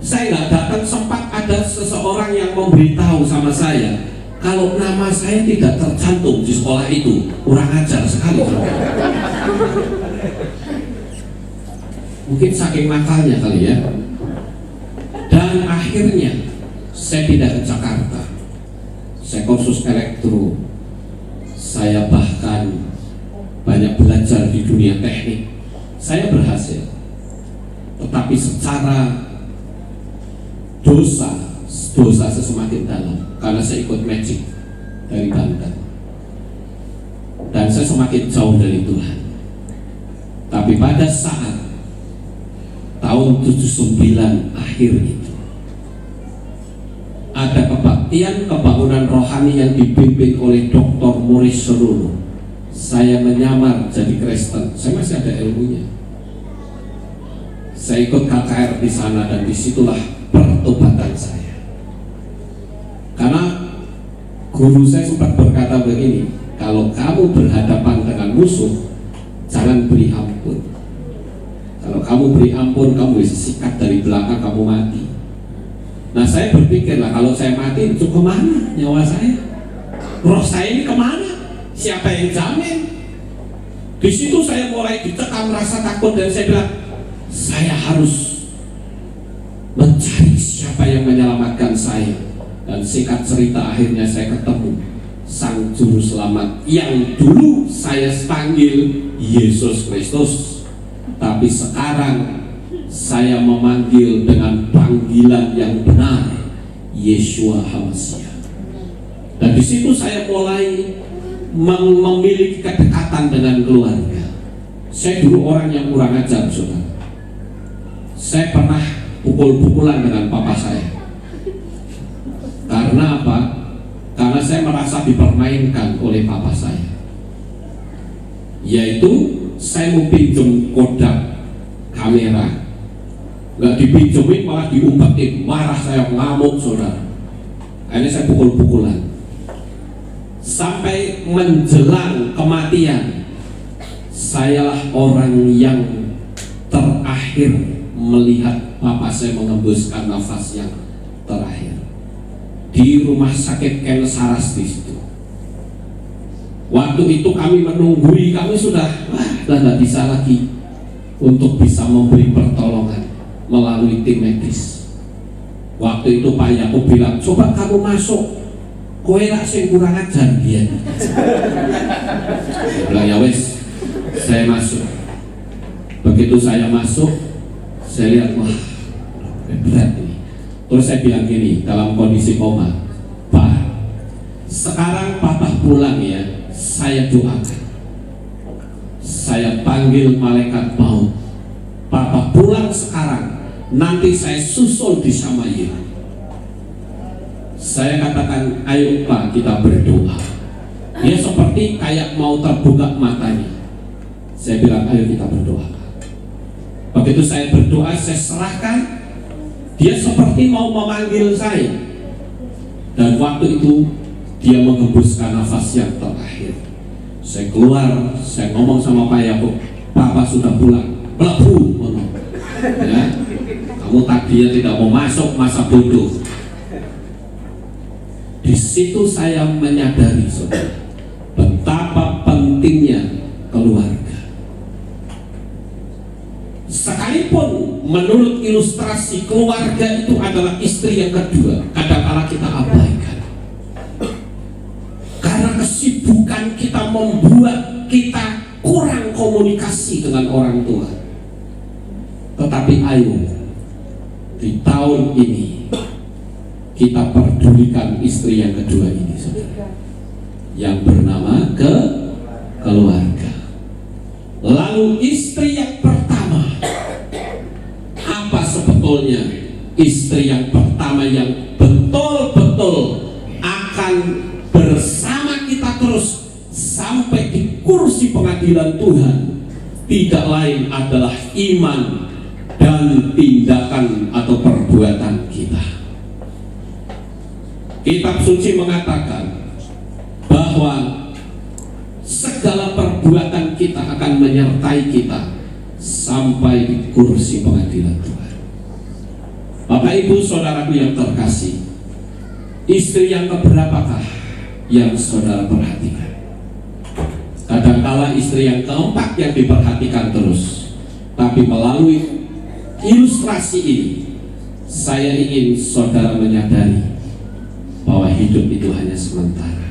saya nggak datang, sempat ada seseorang yang memberitahu sama saya, kalau nama saya tidak tercantum di sekolah itu, kurang ajar sekali. Mungkin saking nakalnya kali ya. Dan akhirnya saya pindah ke Jakarta. Saya kursus elektro. Saya bahkan banyak belajar di dunia teknik. Saya berhasil. Tetapi secara dosa saya semakin dalam karena saya ikut magic dari Banten dan saya semakin jauh dari Tuhan. Tapi pada saat tahun 79 akhir itu ada kebaktian kebangunan rohani yang dipimpin oleh Dr. Maurice Seruno, saya menyamar jadi Kristen. Saya masih ada ilmunya. Saya ikut KKR di sana dan disitulah pertobatan saya. Karena guru saya sempat berkata begini, kalau kamu berhadapan dengan musuh, jangan beri ampun. Kalau kamu beri ampun, kamu bisa sikat dari belakang, kamu mati. Nah, saya berpikirlah, kalau saya mati, itu kemana nyawa saya? Roh saya ini kemana? Siapa yang jamin? Di situ saya mulai ditekan rasa takut dan saya bilang, saya harus mencari siapa yang menyelamatkan saya. Dan singkat cerita, akhirnya saya ketemu Sang Juru Selamat yang dulu saya panggil Yesus Kristus, tapi sekarang saya memanggil dengan panggilan yang benar, Yeshua HaMashiach. Dan di situ saya mulai memiliki kedekatan dengan keluarga. Saya dulu orang yang kurang ajar, saudara. Saya pernah pukul-pukulan dengan papa saya. Karena apa? Karena saya merasa dipermainkan oleh papa saya. Yaitu saya mau pinjam kodak kamera, nggak dipinjemin malah diumpetin. Marah saya, ngamuk, saudara. Akhirnya saya pukul-pukulan sampai menjelang kematian. Sayalah orang yang terakhir melihat papa saya mengembuskan nafas yang terakhir di rumah sakit Ken Saras di situ. Waktu itu kami menunggui, kami sudah tidak bisa lagi untuk bisa memberi pertolongan melalui tim medis. Waktu itu Pak Yakub bilang, coba kamu masuk, kowe lak sing kurang ajar dia. Saya bilang, ya wes, saya masuk. Begitu saya masuk, saya lihat, wah, berat ini. Terus saya bilang gini, dalam kondisi koma, Pak, sekarang papa pulang ya, saya doakan. Saya panggil malaikat maut, papa pulang sekarang, nanti saya susul di Samaria. Saya katakan, ayo Pak, kita berdoa. Dia seperti kayak mau terbuka matanya. Saya bilang, ayo kita berdoa. Begitu saya berdoa, saya serahkan. Dia seperti mau memanggil saya. Dan waktu itu dia menghembuskan nafas yang terakhir. Saya keluar, saya ngomong sama Pak Yakub, Papa sudah pulang. Melebu, ya. Kamu tadinya tidak mau masuk masa bodoh. Di situ saya menyadari, saudara, betapa pentingnya keluarga. Sekalipun menurut ilustrasi keluarga itu adalah istri yang kedua, kadang-kala kita abaikan. Karena kesibukan kita membuat kita kurang komunikasi dengan orang tua. Tetapi ayo, di tahun ini kita pedulikan istri yang kedua ini, saudara, yang bernama keluarga. Lalu istri yang pertama, apa sebetulnya istri yang pertama yang betul-betul akan bersama kita terus sampai di kursi pengadilan Tuhan? Tidak lain adalah iman dan tindakan atau perbuatan kita. Kitab suci mengatakan bahwa segala perbuatan kita akan menyertai kita sampai di kursi pengadilan Tuhan. Bapak Ibu saudaraku yang terkasih, istri yang keberapakah yang saudara perhatikan? Kadangkala istri yang keempat yang diperhatikan terus. Tapi melalui ilustrasi ini, saya ingin saudara menyadari bahwa hidup itu hanya sementara.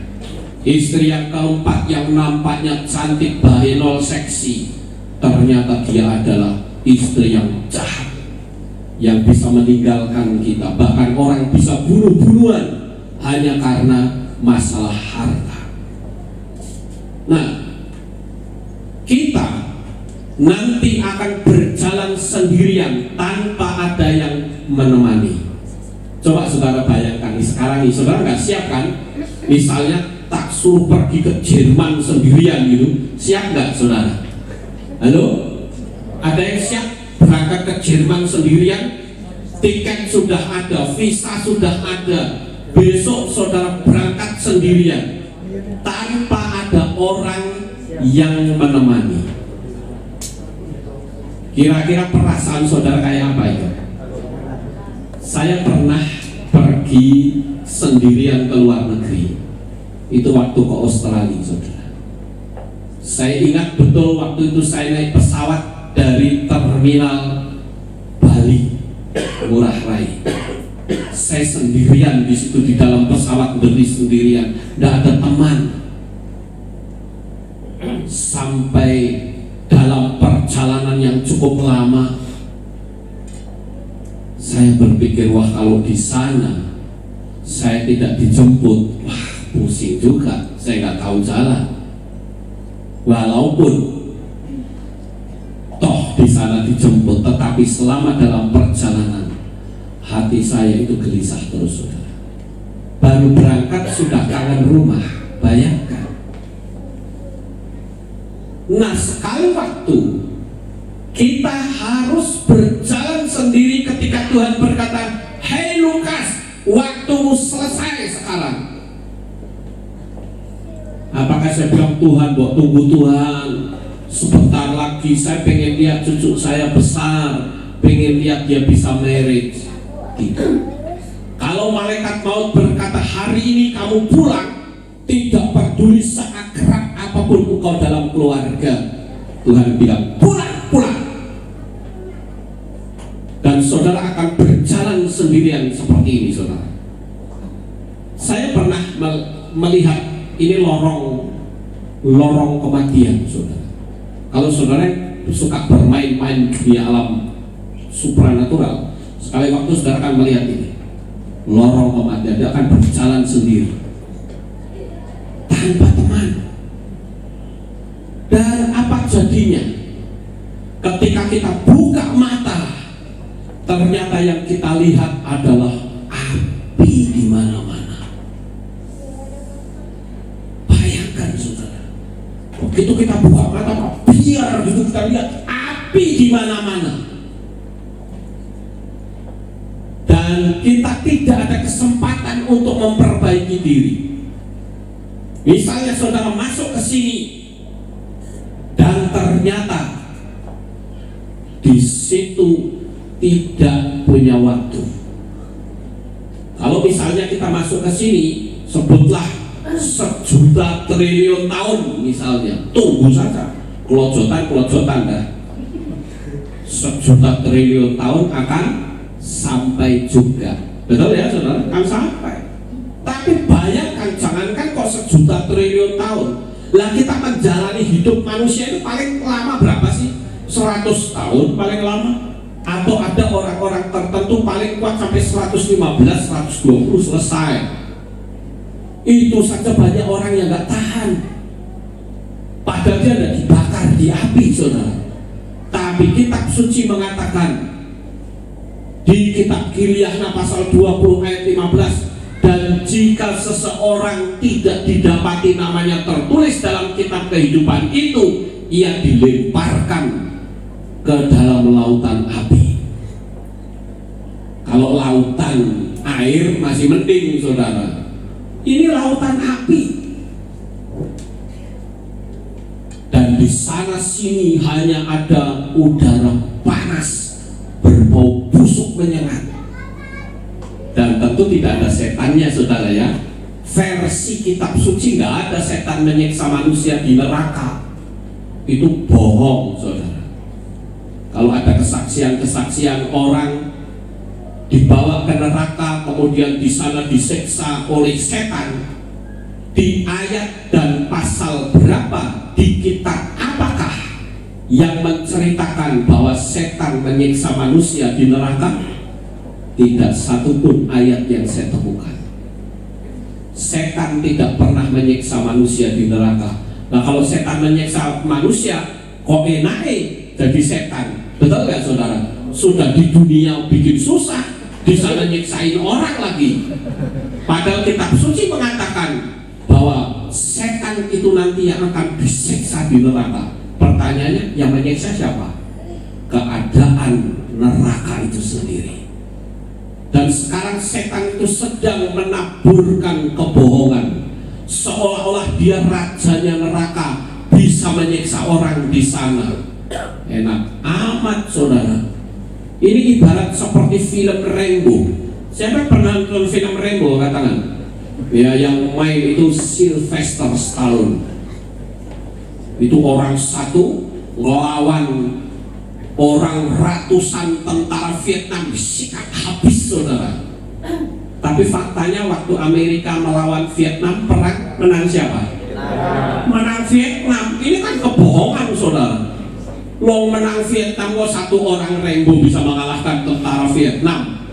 Istri yang keempat yang nampaknya cantik, bahenol, seksi, ternyata dia adalah istri yang jahat, yang bisa meninggalkan kita. Bahkan orang bisa bunuh-bunuhan hanya karena masalah harta. Nah, kita nanti akan berjalan sendirian tanpa ada yang menemani. Coba saudara bayangkan, sekarang perangi. Saudara nggak siap kan? Misalnya tak suruh pergi ke Jerman sendirian gitu, siap nggak saudara? Halo? Ada yang siap berangkat ke Jerman sendirian? Tiket sudah ada, visa sudah ada, besok saudara berangkat sendirian tanpa ada orang yang menemani. Kira-kira perasaan saudara kayak apa itu? Saya pernah pergi sendirian ke luar negeri. Itu waktu ke Australia, saudara. Saya ingat betul waktu itu saya naik pesawat dari terminal Bali Ngurah Rai. Saya sendirian di situ di dalam pesawat, berdiri sendirian, tidak ada teman. Sampai dalam perjalanan yang cukup lama, saya berpikir, wah kalau di sana saya tidak dijemput, wah pusing juga, saya nggak tahu jalan. Walaupun toh di sana dijemput, tetapi selama dalam perjalanan hati saya itu gelisah terus, saudara. Baru berangkat sudah kangen rumah, bayangkan. Nah, sekali waktu kita harus berjalan sendiri ketika Tuhan berkata, "Hei Lukas, waktumu selesai sekarang." Apakah saya bilang, Tuhan, buat tunggu Tuhan, sebentar lagi saya pengen lihat cucu saya besar, pengen lihat dia bisa marriage? Tidak. Kalau malaikat maut berkata, hari ini kamu pulang, tidak peduli seakrab apapun engkau dalam keluarga, Tuhan bilang, pulang. Dan saudara akan berjalan sendirian seperti ini, saudara. Saya pernah melihat ini lorong kematian, saudara. Kalau saudara suka bermain-main di alam supranatural, sekali waktu saudara akan melihat ini lorong kematian. Dia akan berjalan sendiri tanpa teman. Dan apa jadinya ketika kita buka mata, ternyata yang kita lihat adalah api di mana-mana. Bayangkan, saudara, begitu kita buka mata, biar gitu kita lihat api di mana-mana. Dan kita tidak ada kesempatan untuk memperbaiki diri. Misalnya saudara masuk ke sini dan ternyata di situ tidak punya waktu. Kalau misalnya kita masuk ke sini, sebutlah 1.000.000 triliun tahun misalnya, tunggu saja, kelojotan dah. 1.000.000 triliun tahun akan sampai juga. Betul ya saudara? Akan sampai. Tapi bayangkan, jangankan kok 1.000.000 triliun tahun, lah kita menjalani hidup manusia itu paling lama berapa sih? 100 tahun paling lama. Atau ada orang-orang tertentu paling kuat sampai 115, 120 selesai. Itu saja banyak orang yang gak tahan. Padahal dia tidak dibakar di api, saudara. Tapi kitab suci mengatakan di kitab Kiliahna pasal 20 ayat 15, dan jika seseorang tidak didapati namanya tertulis dalam kitab kehidupan itu, ia dilemparkan ke dalam lautan api. Kalau lautan air masih mending, saudara. Ini lautan api. Dan di sana sini hanya ada udara panas berbau busuk menyengat. Dan tentu tidak ada setannya, saudara ya. Versi kitab suci nggak ada setan menyiksa manusia di neraka. Itu bohong, saudara. Kalau ada kesaksian-kesaksian orang dibawa ke neraka, kemudian di sana disiksa oleh setan, di ayat dan pasal berapa di kitab apakah yang menceritakan bahwa setan menyiksa manusia di neraka? Tidak satu pun ayat yang saya temukan. Setan tidak pernah menyiksa manusia di neraka. Nah, kalau setan menyiksa manusia, kok enaknya jadi setan? Betul nggak, saudara? Sudah di dunia bikin susah, di sana nyiksain orang lagi. Padahal kitab suci mengatakan bahwa setan itu nanti yang akan disiksa di neraka. Pertanyaannya, yang menyiksa siapa? Keadaan neraka itu sendiri. Dan sekarang setan itu sedang menaburkan kebohongan, seolah-olah dia rajanya neraka, bisa menyiksa orang di sana. Enak amat saudara. Ini ibarat seperti film Rambo. Siapa pernah nonton film Rambo? Katakan. Ya, yang main itu Sylvester Stallone. Itu orang satu ngelawan orang ratusan tentara Vietnam, disikat habis saudara. Tapi faktanya waktu Amerika melawan Vietnam, perang menang siapa? Menang Vietnam. Ini kan kebohongan saudara. Lo menang Vietnam kok satu orang Rambo bisa mengalahkan tentara Vietnam?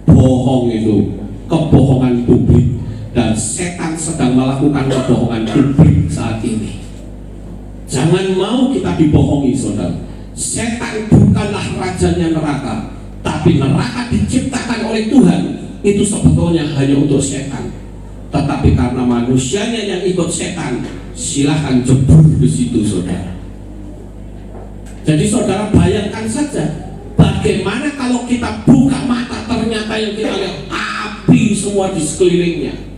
Bohong itu, kebohongan publik. Dan setan sedang melakukan kebohongan publik saat ini. Jangan mau kita dibohongi saudara. Setan bukanlah rajanya neraka, tapi neraka diciptakan oleh Tuhan. Itu sebetulnya hanya untuk setan. Tetapi karena manusianya yang ikut setan, silahkan jebur di situ saudara. Jadi saudara bayangkan saja, bagaimana kalau kita buka mata ternyata yang kita lihat api semua di sekelilingnya.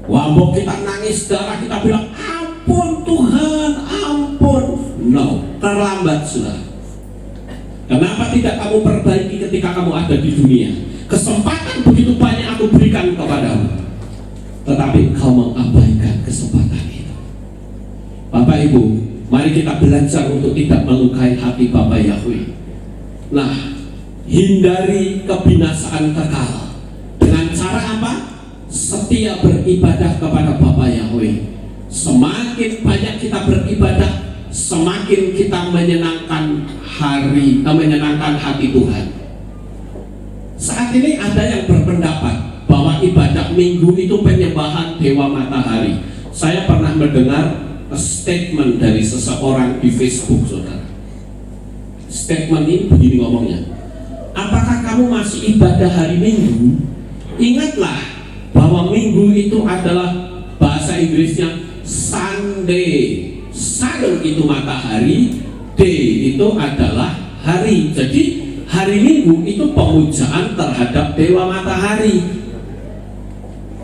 Wabok kita nangis darah, kita bilang ampun Tuhan, ampun. No, terlambat sudah. Kenapa tidak kamu perbaiki ketika kamu ada di dunia? Kesempatan begitu banyak aku berikan kepadamu, tetapi kau mengabaikan kesempatan itu. Bapak Ibu, mari kita belajar untuk tidak melukai hati Bapa Yahweh. Nah, hindari kebinasaan kekal dengan cara apa? Setia beribadah kepada Bapa Yahweh. Semakin banyak kita beribadah, semakin kita menyenangkan hati Tuhan. Saat ini ada yang berpendapat bahwa ibadah minggu itu penyembahan dewa matahari. Saya pernah mendengar statement dari seseorang di Facebook saudara. Statement ini begini ngomongnya, apakah kamu masih ibadah hari Minggu? Ingatlah bahwa minggu itu adalah bahasa Inggrisnya Sunday. Sun itu matahari, day itu adalah hari. Jadi hari Minggu itu pemujaan terhadap dewa matahari.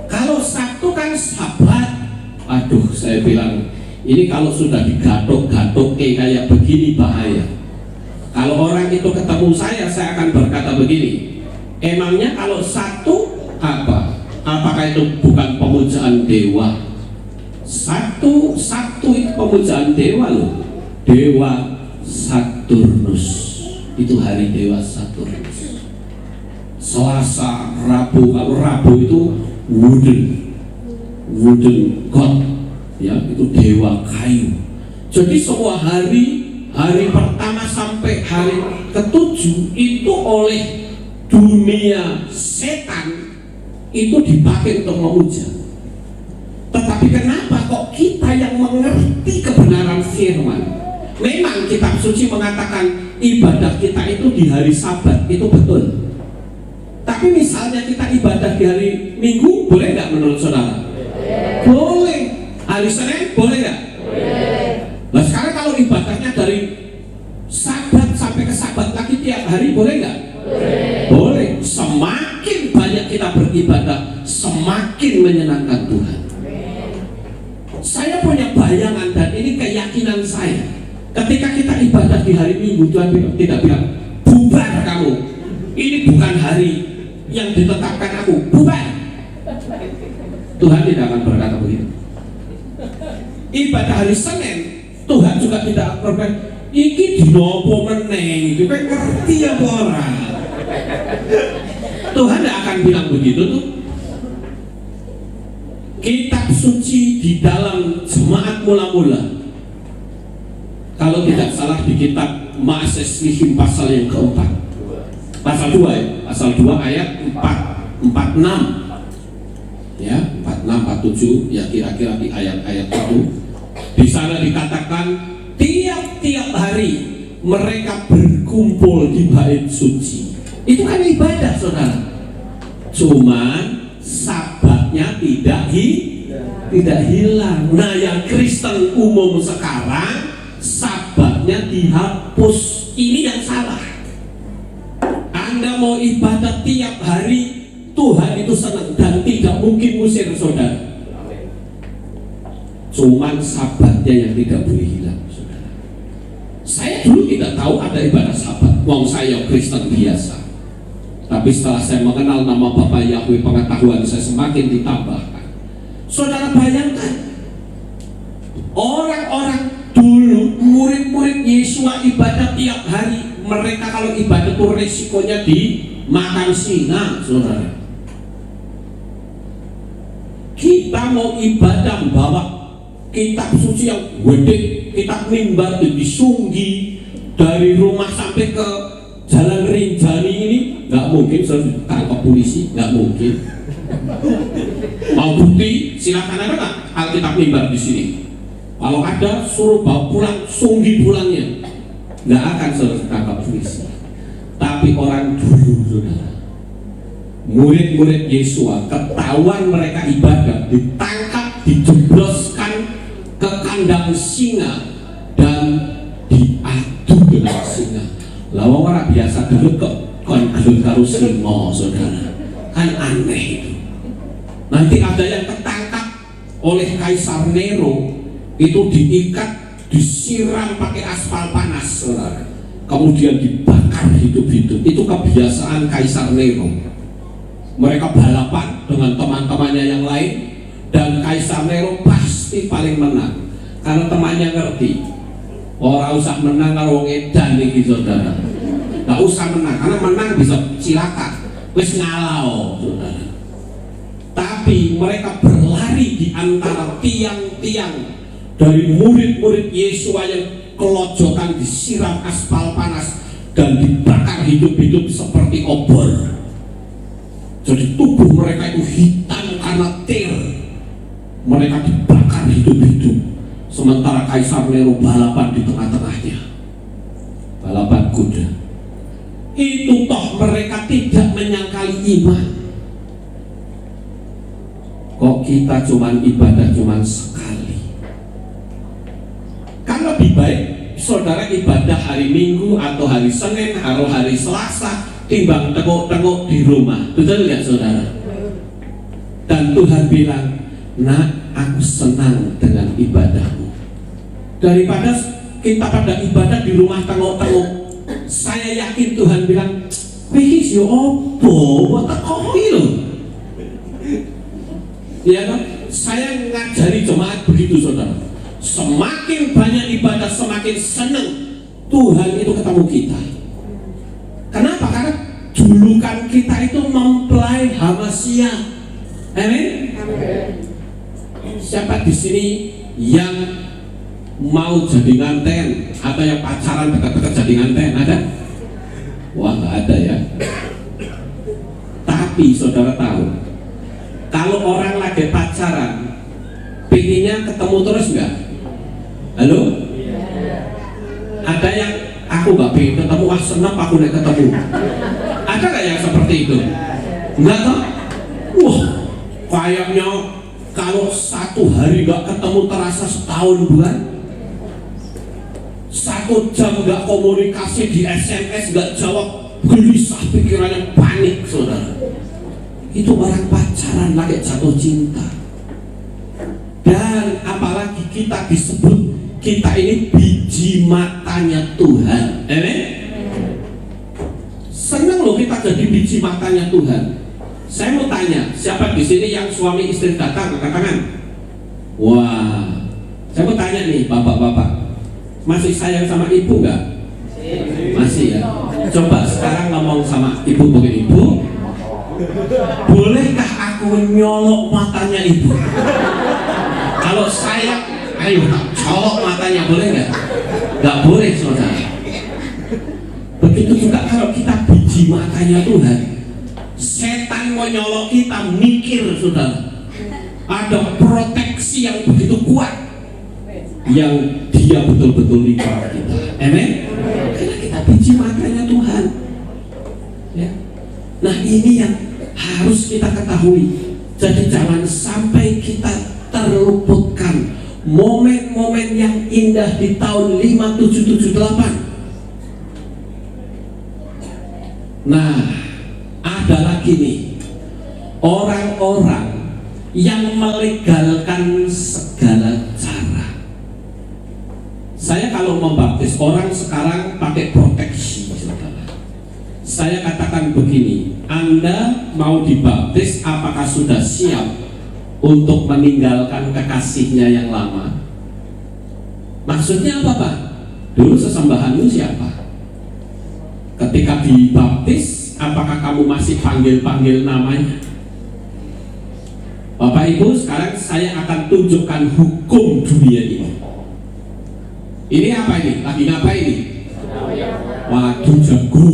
Kalau Sabtu kan Sabat. Aduh, saya bilang ini kalau sudah digatok-gatok kayak begini bahaya. Kalau orang itu ketemu saya akan berkata begini, emangnya kalau Sabtu apa? Apakah itu bukan pemujaan dewa? Sabtu itu pemujaan dewa loh. Dewa Saturnus. Itu hari dewa Saturnus. Selasa, Rabu. Kalau Rabu itu wooden god. Ya, itu dewa kayu. Jadi semua hari pertama sampai hari ketujuh itu oleh dunia setan itu dipakai untuk memuja. Tetapi kenapa kok kita yang mengerti kebenaran firman? Memang kitab suci mengatakan ibadah kita itu di hari Sabat, itu betul. Tapi misalnya kita ibadah di hari Minggu, boleh nggak menurut saudara? Boleh. Hari Senin boleh nggak? Boleh. Nah sekarang kalau ibadahnya dari Sabat sampai ke Sabat lagi tiap hari, boleh nggak? Boleh. Semakin banyak kita beribadah, semakin menyenangkan Tuhan. Saya punya bayangan dan ini keyakinan saya. Ketika kita ibadah di hari Minggu, Tuhan tidak bilang bubar kamu. Ini bukan hari yang ditetapkan aku, bubar. Tuhan tidak akan berkata begitu. Ibadah hari Senin, Tuhan juga tidak berkata iki dinopo meneng, itu kan ngerti ya orang. Tuhan tidak akan bilang begitu tuh. Kitab suci di dalam jemaat mula-mula, kalau tidak salah di kitab Ma'asesihim pasal yang keempat, pasal 2 ya, pasal 2 ayat 46 ya, 46, 47 ya, kira-kira di ayat-ayat itu. Di sana dikatakan tiap-tiap hari mereka berkumpul di bait suci. Itu kan ibadah saudara. cuman Sabatnya tidak hilang. Nah, yang Kristen umum sekarang Sabatnya dihapus. Ini yang salah. Anda mau ibadah tiap hari, Tuhan itu senang dan tidak mungkin musir saudara. Cuman Sabatnya yang tidak boleh hilang, saudara. Saya dulu tidak tahu ada ibadah Sabat. Wong saya Kristen biasa. Tapi setelah saya mengenal nama Bapak Yahweh, pengetahuan saya semakin ditambahkan. Saudara bayangkan, orang-orang dulu, murid-murid Yesua ibadah tiap hari. Mereka kalau ibadah itu resikonya dimakan singa, saudara. Kita mau ibadah bawa kitab suci yang gede, kitab mimbar disunggi dari rumah sampai ke Jalan Rinjani ini, nggak mungkin tangkap polisi, nggak mungkin. Mau bukti, silakan. Ada nggak Alkitab mimbar di sini? Kalau ada, suruh bawa pulang, sunggi pulangnya. Nggak akan tangkap polisi. Tapi orang dulu, saudara, murid-murid Yesua, ketahuan mereka ibadah, ditangkap, dijebloskan ke kandang singa dan diadu dengan singa. Lawang orang biasa dulu kok gelut karo singa, saudara. Kan aneh itu. Nanti ada yang ketangkap oleh Kaisar Nero, itu diikat, disiram pakai aspal panas, saudara. Kemudian dibakar hidup-hidup. Itu kebiasaan Kaisar Nero. Mereka balapan dengan teman-temannya yang lain, dan Kaisar Nero pasti paling menang karena temannya ngerti. Orang usah menang kalau ngedan nih, saudara. Nggak usah menang, karena menang bisa cilaka. Wis ngalau, saudara. Tapi mereka berlari di antara tiang-tiang dari murid-murid Yesua yang kelojokan disiram aspal panas dan dibakar hidup-hidup seperti obor. Jadi tubuh mereka itu hitam karena ter. Mereka dibakar hidup-hidup. Sementara Kaisar Nero balapan di tengah-tengahnya, balapan kuda. Itu toh mereka tidak menyangkali iman. Kok kita cuman ibadah cuman sekali? Kan lebih baik saudara ibadah hari Minggu atau hari Senin atau hari Selasa timbang tengok-tengok di rumah. Betul nggak, saudara? Dan Tuhan bilang, "Nak, aku senang dengan ibadahmu." Daripada kita pada ibadah di rumah tengok-tengok, saya yakin Tuhan bilang, "Wih, yo opo, buat teko lho." Ya kan? Saya ngajari jemaat begitu, saudara. Semakin banyak ibadah, semakin senang Tuhan itu ketemu kita. Kenapa? Karena julukan kita itu mempelai Hamasia. Amin. Siapa di sini yang mau jadi nganten atau yang pacaran dekat-dekat jadi nganten? Ada? Wah, nggak ada ya. Tapi saudara tahu, kalau orang lagi pacaran, pinginnya ketemu terus nggak? Halo? Ada yang aku nggak pengen ketemu, senang aku udah ketemu. Ada nggak yang seperti itu? Enggak toh? Wah, kayaknya kalau satu hari nggak ketemu terasa setahun bulan. 1 jam nggak komunikasi, di SMS nggak jawab, gelisah pikirannya, panik, saudara. Itu orang pacaran lagi jatuh cinta. Dan apalagi kita disebut kita ini biji matanya Tuhan. Amin. Senang loh kita jadi biji matanya Tuhan. Saya mau tanya, siapa di sini yang suami istri datang, angkat tangan? Wah, saya mau tanya nih, bapak-bapak, masih sayang sama ibu nggak? Masih ya. Coba sekarang ngomong sama ibu, mungkin ibu, bolehkah aku nyolok matanya ibu? Kalau sayang, ayo colok matanya, boleh nggak? Nggak boleh, saudara. Begitu juga kalau kita biji matanya Tuhan. Setan mau nyolok kita, mikir, saudara. Ada proteksi yang begitu kuat yang dia betul-betul lihat kita. Amin. Karena kita biji matanya Tuhan. Ya. Nah, ini yang harus ketahui. Jadi jangan sampai kita terluputkan momen-momen yang indah di tahun 5778. Nah, ada lagi nih orang-orang yang melegalkan segala cara. Saya kalau membaptis orang sekarang pakai proteksi, saudara. Saya katakan begini, Anda mau dibaptis, apakah sudah siap untuk meninggalkan kekasihnya yang lama? Maksudnya apa, Pak? Dulu sesembahanmu siapa? Ketika dibaptis, apakah kamu masih panggil-panggil namanya? Bapak Ibu, sekarang saya akan tunjukkan hukum dunia ini. Ini apa ini? Lagi ngapain ini? Adu jago.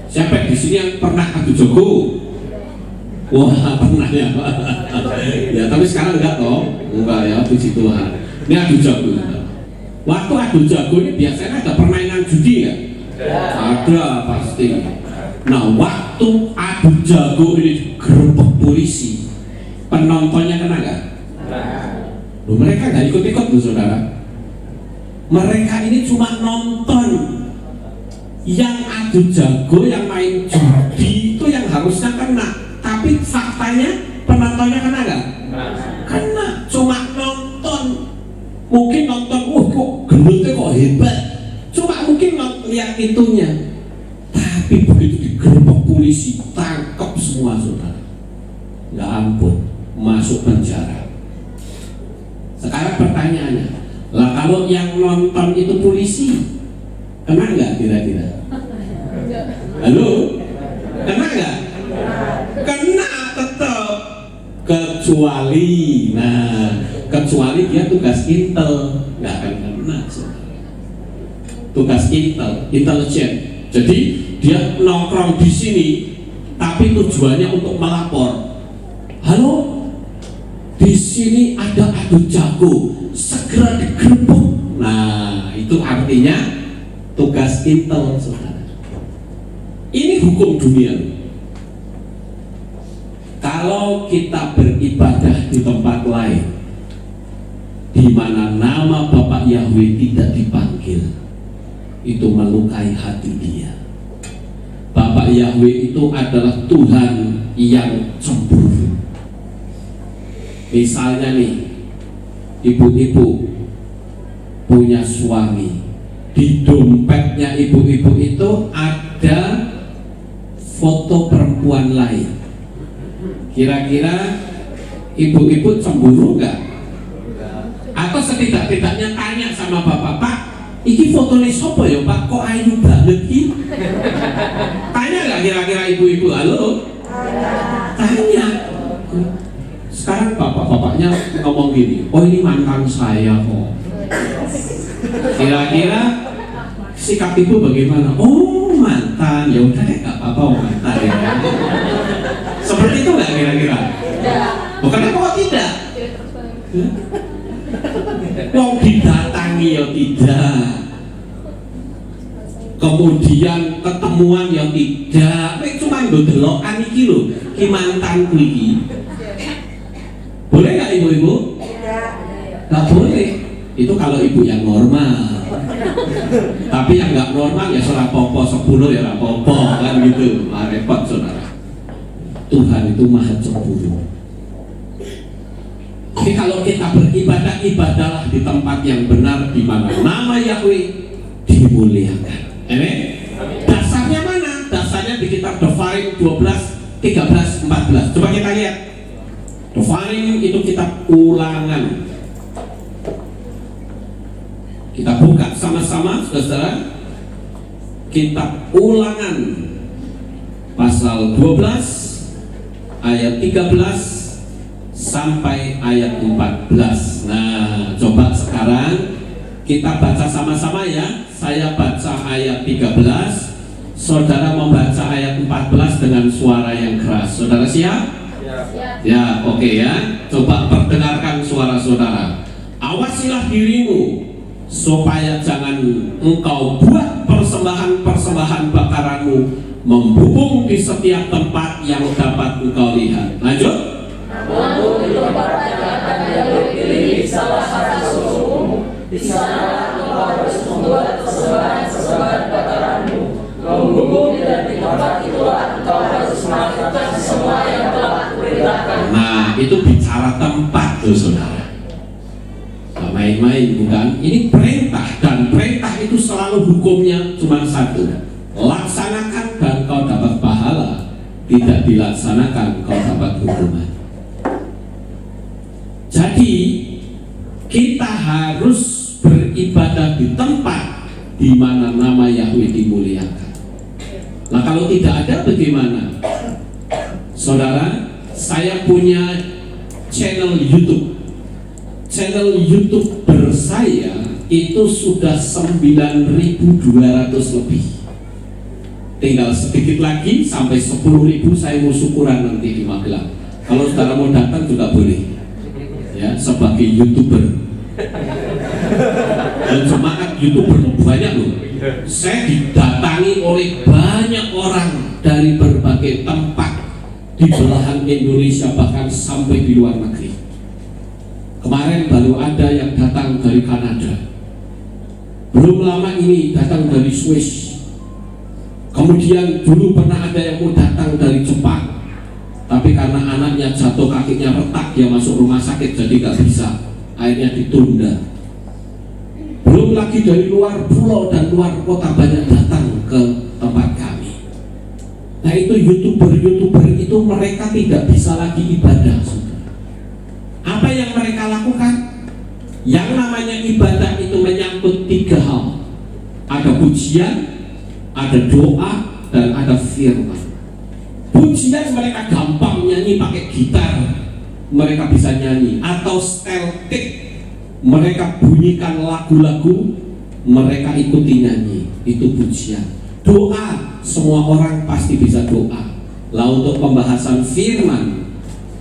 Siapa di sini yang pernah adu jago? Wah, pernah ya. Ya, tapi sekarang enggak toh? Enggak ya, puji Tuhan. Ini adu jago. Waktu adu jago ini biasanya ada permainan judi ya? Ada pasti. Nah, waktu adu jago ini digerebek polisi, penontonnya kena nggak? Loh, mereka nggak ikut-ikut loh, saudara. Mereka ini cuma nonton. Yang adu jago, yang main judi itu yang harusnya kena. Tapi faktanya penontonnya kena nggak? Kena. Cuma nonton. Mungkin nonton, kok gendutnya kok hebat. Cuma mungkin lihat itunya. Tapi begitu digerebek polisi, tangkap semua, saudara. Nggak ampun, masuk penjara. Sekarang pertanyaannya, lah kalau yang nonton itu polisi, kena nggak kira-kira? Halo? Kena nggak? Kena tetap. Kecuali dia tugas intel, nggak akan kena. Tugas intelijen. Jadi dia nongkrong di sini, tapi tujuannya untuk melapor. Halo, di sini ada adu jago, segera digerebek. Nah, itu artinya tugas intel, saudara. Ini hukum dunia. Kalau kita beribadah di tempat lain, di mana nama Bapak Yahweh tidak dipanggil, itu melukai hati dia. Bapak Yahweh itu adalah Tuhan yang cemburu. Misalnya nih, ibu-ibu punya suami, di dompetnya ibu-ibu itu ada foto perempuan lain. Kira-kira ibu-ibu cemburu nggak? Atau setidak-tidaknya tanya sama bapak, Pak, iki fotonya siapa ya Pak? Kok ayu banget ini? Tanya nggak kira-kira ibu-ibu? Halo? Tanya. Sekarang bapak-bapaknya ngomong gini, oh ini mantan saya kok. Kira-kira sikap ibu bagaimana? Oh mantan, ya udah nggak apa-apa mantan ya. Seperti itu nggak kira-kira? Bukan apa kok tidak? Mau didatangi ya tidak. Kemudian ketemuan ya tidak. Nek cuma ndelok iki lho, ki mantanku iki. Boleh nggak ibu-ibu? Nggak boleh. Itu kalau ibu yang normal. Tapi yang nggak normal ya salah popo 10 ya rapopo kan gitu. Repot saudara. Tuhan itu maha cemburu. Jadi kalau kita beribadah, ibadahlah di tempat yang benar, di mana nama Yahweh dimuliakan. Amin. Dasarnya mana? Dasarnya di kitab Devarim 12, 13, 14. Coba kita lihat. Devarim itu kitab ulangan. Kita buka sama-sama, saudara. Kitab ulangan pasal 12 ayat 13 sampai ayat 14. Nah, coba sekarang kita baca sama-sama ya. Saya baca ayat 13, saudara membaca ayat 14 dengan suara yang keras. Saudara siap? Ya, oke ya. Coba perdengarkan suara saudara. Awasilah dirimu supaya jangan engkau buat persembahan-persembahan bakaranmu membubung di setiap tempat yang dapat engkau lihat. Lanjut. Namun di tempat yang akan engkau pilih di salah satu suku, di sana engkau harus membuat persembahan bakaranmu. Membubung dan di tempat itulah engkau harus melakukan semua yang telah kuperintahkan. Nah, itu bicara tempat tuh saudara. Nah, main-main bukan? Ini perintah, dan perintah itu selalu hukumnya cuma satu. Laksanakan dan kau dapat pahala. Tidak dilaksanakan kau dapat hukuman. Jadi kita harus beribadah di tempat di mana nama Yahweh dimuliakan. Nah, kalau tidak ada bagaimana? Saudara, saya punya channel YouTube. Channel YouTube bersaya itu sudah 9.200 lebih. Tinggal sedikit lagi sampai 10.000. Saya mau syukuran nanti di Magelang. Kalau saudara mau datang juga boleh. Ya, sebagai YouTuber. Dan jemaat YouTuber itu banyak loh. Saya didatangi oleh banyak orang dari berbagai tempat di belahan Indonesia, bahkan sampai di luar negeri. Kemarin baru ada yang datang dari Kanada. Belum lama ini datang dari Swiss. Kemudian dulu pernah ada yang mau datang dari Jepang, tapi karena anaknya jatuh kakinya retak, dia masuk rumah sakit jadi gak bisa, akhirnya ditunda. Belum lagi dari luar pulau dan luar kota banyak datang ke tempat kami. Nah, itu YouTuber itu mereka tidak bisa lagi ibadah. Apa yang mereka lakukan? Yang namanya ibadah itu menyangkut 3 hal. Ada pujian, ada doa, dan ada firman. Pujian mereka gampang nyanyi pakai gitar, mereka bisa nyanyi, atau steltik, mereka bunyikan lagu-lagu, mereka ikuti nyanyi, itu pujian. Doa, semua orang pasti bisa doa. Lah untuk pembahasan firman,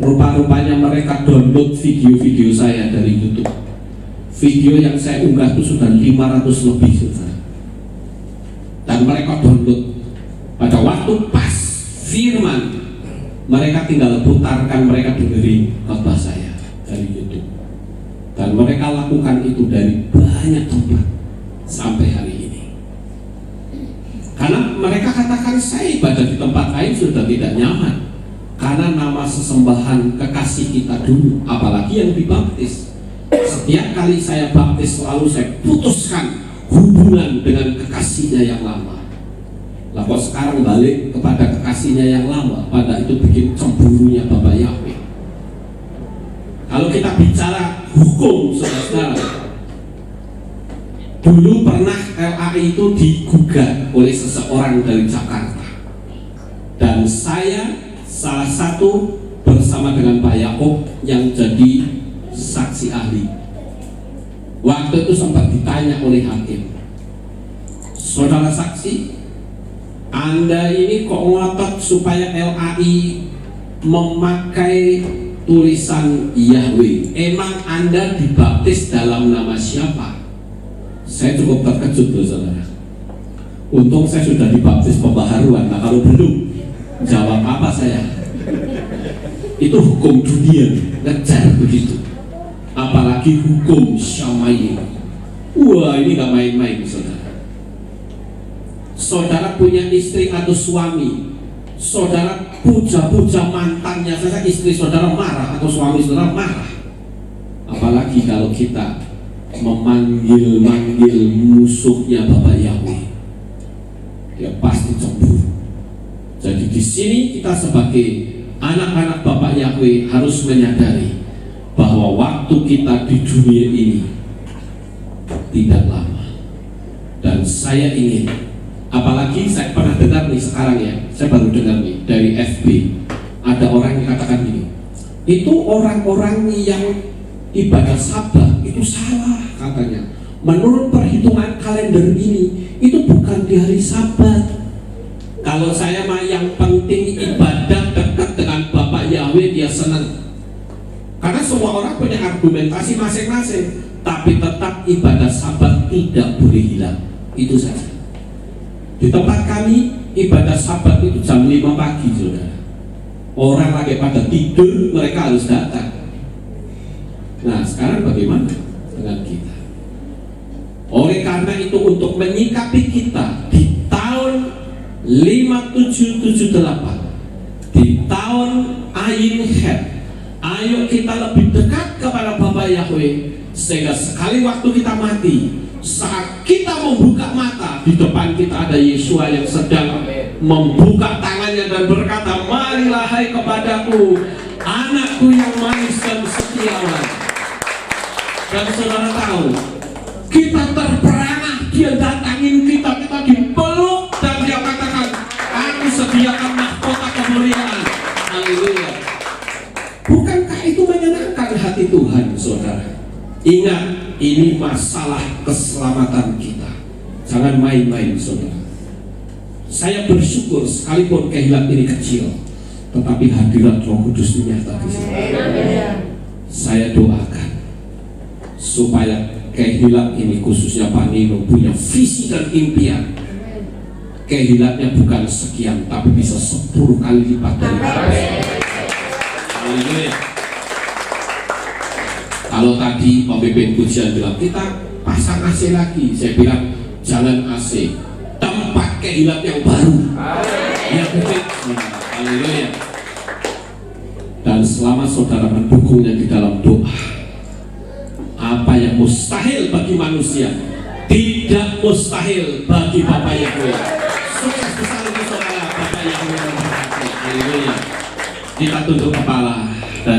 rupa-rupanya mereka download video-video saya dari YouTube. Video yang saya unggah itu sudah 500 lebih, saudara. Dan mereka download. Pada waktu pas firman, mereka tinggal putarkan, mereka dengerin khotbah saya dari YouTube. Dan mereka lakukan itu dari banyak tempat sampai hari ini. Karena mereka katakan saya ibadah di tempat lain sudah tidak nyaman, karena nama sesembahan kekasih kita dulu, apalagi yang dibaptis. Setiap kali saya baptis selalu saya putuskan hubungan dengan kekasihnya yang lama. Lah kok sekarang balik kepada kekasihnya yang lama, pada itu bikin cemburunya Bapak Yahweh. Kalau kita bicara hukum, saudara, dulu pernah LAI itu digugat oleh seseorang dari Jakarta, dan saya salah satu bersama dengan Pak Yakob yang jadi saksi ahli. Waktu itu sempat ditanya oleh hakim, saudara saksi, Anda ini kok ngotot supaya LAI memakai tulisan Yahweh, emang Anda dibaptis dalam nama siapa? Saya cukup terkejut loh, saudara. Untung saya sudah dibaptis pembaharuan. Nah, kalau belum, jawab apa saya? Itu hukum dunia, ngejar begitu. Apalagi hukum Syamai. Wah, ini gak main-main, saudara. Saudara punya istri atau suami, saudara puja-puja mantannya saja, istri saudara marah atau suami saudara marah. Apalagi kalau kita memanggil-manggil musuhnya Bapak Yahweh, dia pasti cemburu. Jadi di sini kita sebagai anak-anak Bapak Yahweh harus menyadari bahwa waktu kita di dunia ini tidak lama. Dan saya ingin, apalagi saya pernah dengar nih sekarang ya, saya baru dengar nih dari FB, ada orang yang katakan gini, itu orang-orang yang ibadah Sabat itu salah katanya. Menurut perhitungan kalender ini, itu bukan di hari Sabat. Kalau saya mah yang penting ibadah dekat dengan Bapak Yahweh, dia senang. Karena semua orang punya argumentasi masing-masing, tapi tetap ibadah Sabat tidak boleh hilang. Itu saja. Di tempat kami ibadah Sabat itu jam 5 pagi, saudara. Orang lagi pada tidur, mereka harus datang. Nah, sekarang bagaimana dengan kita? Oleh karena itu, untuk menyikapi kita di tahun 5778, di tahun Ayin Het, ayo kita lebih dekat kepada Bapak Yahweh, sehingga sekali waktu kita mati, saat kita membuka mata, di depan kita ada Yesua yang sedang membuka tangannya dan berkata, marilah hai kepadaku, anakku yang manis dan setiawan. Dan saudara tahu, kita terperangah, dia datangin kita, kita dipeluk, dan dia katakan, aku sediakan mahkota kemuliaan. Haleluya. Bukankah itu menyenangkan hati Tuhan, saudara? Ingat, ini masalah keselamatan kita. Jangan main-main, saudara. Saya bersyukur sekalipun kehilat ini kecil, tetapi hadirat Roh Kudus ini nyata di sini. Saya doakan supaya kehilat ini, khususnya Pak Nino, punya visi dan impian. Kehilatnya bukan sekian, tapi bisa 10 kali lipat dari itu. Haleluya. Kalau tadi pemimpin pujian bilang kita pasang AC lagi, saya bilang jangan AC, tempat kehilat yang baru, yang kecil. Haleluya. Dan selama saudara mendukungnya di dalam doa, apa yang mustahil bagi manusia tidak mustahil bagi Bapak Yahweh. Sukses besar untuk saudara, Bapak Yahweh memberkati. Haleluya. Kita tunduk kepala.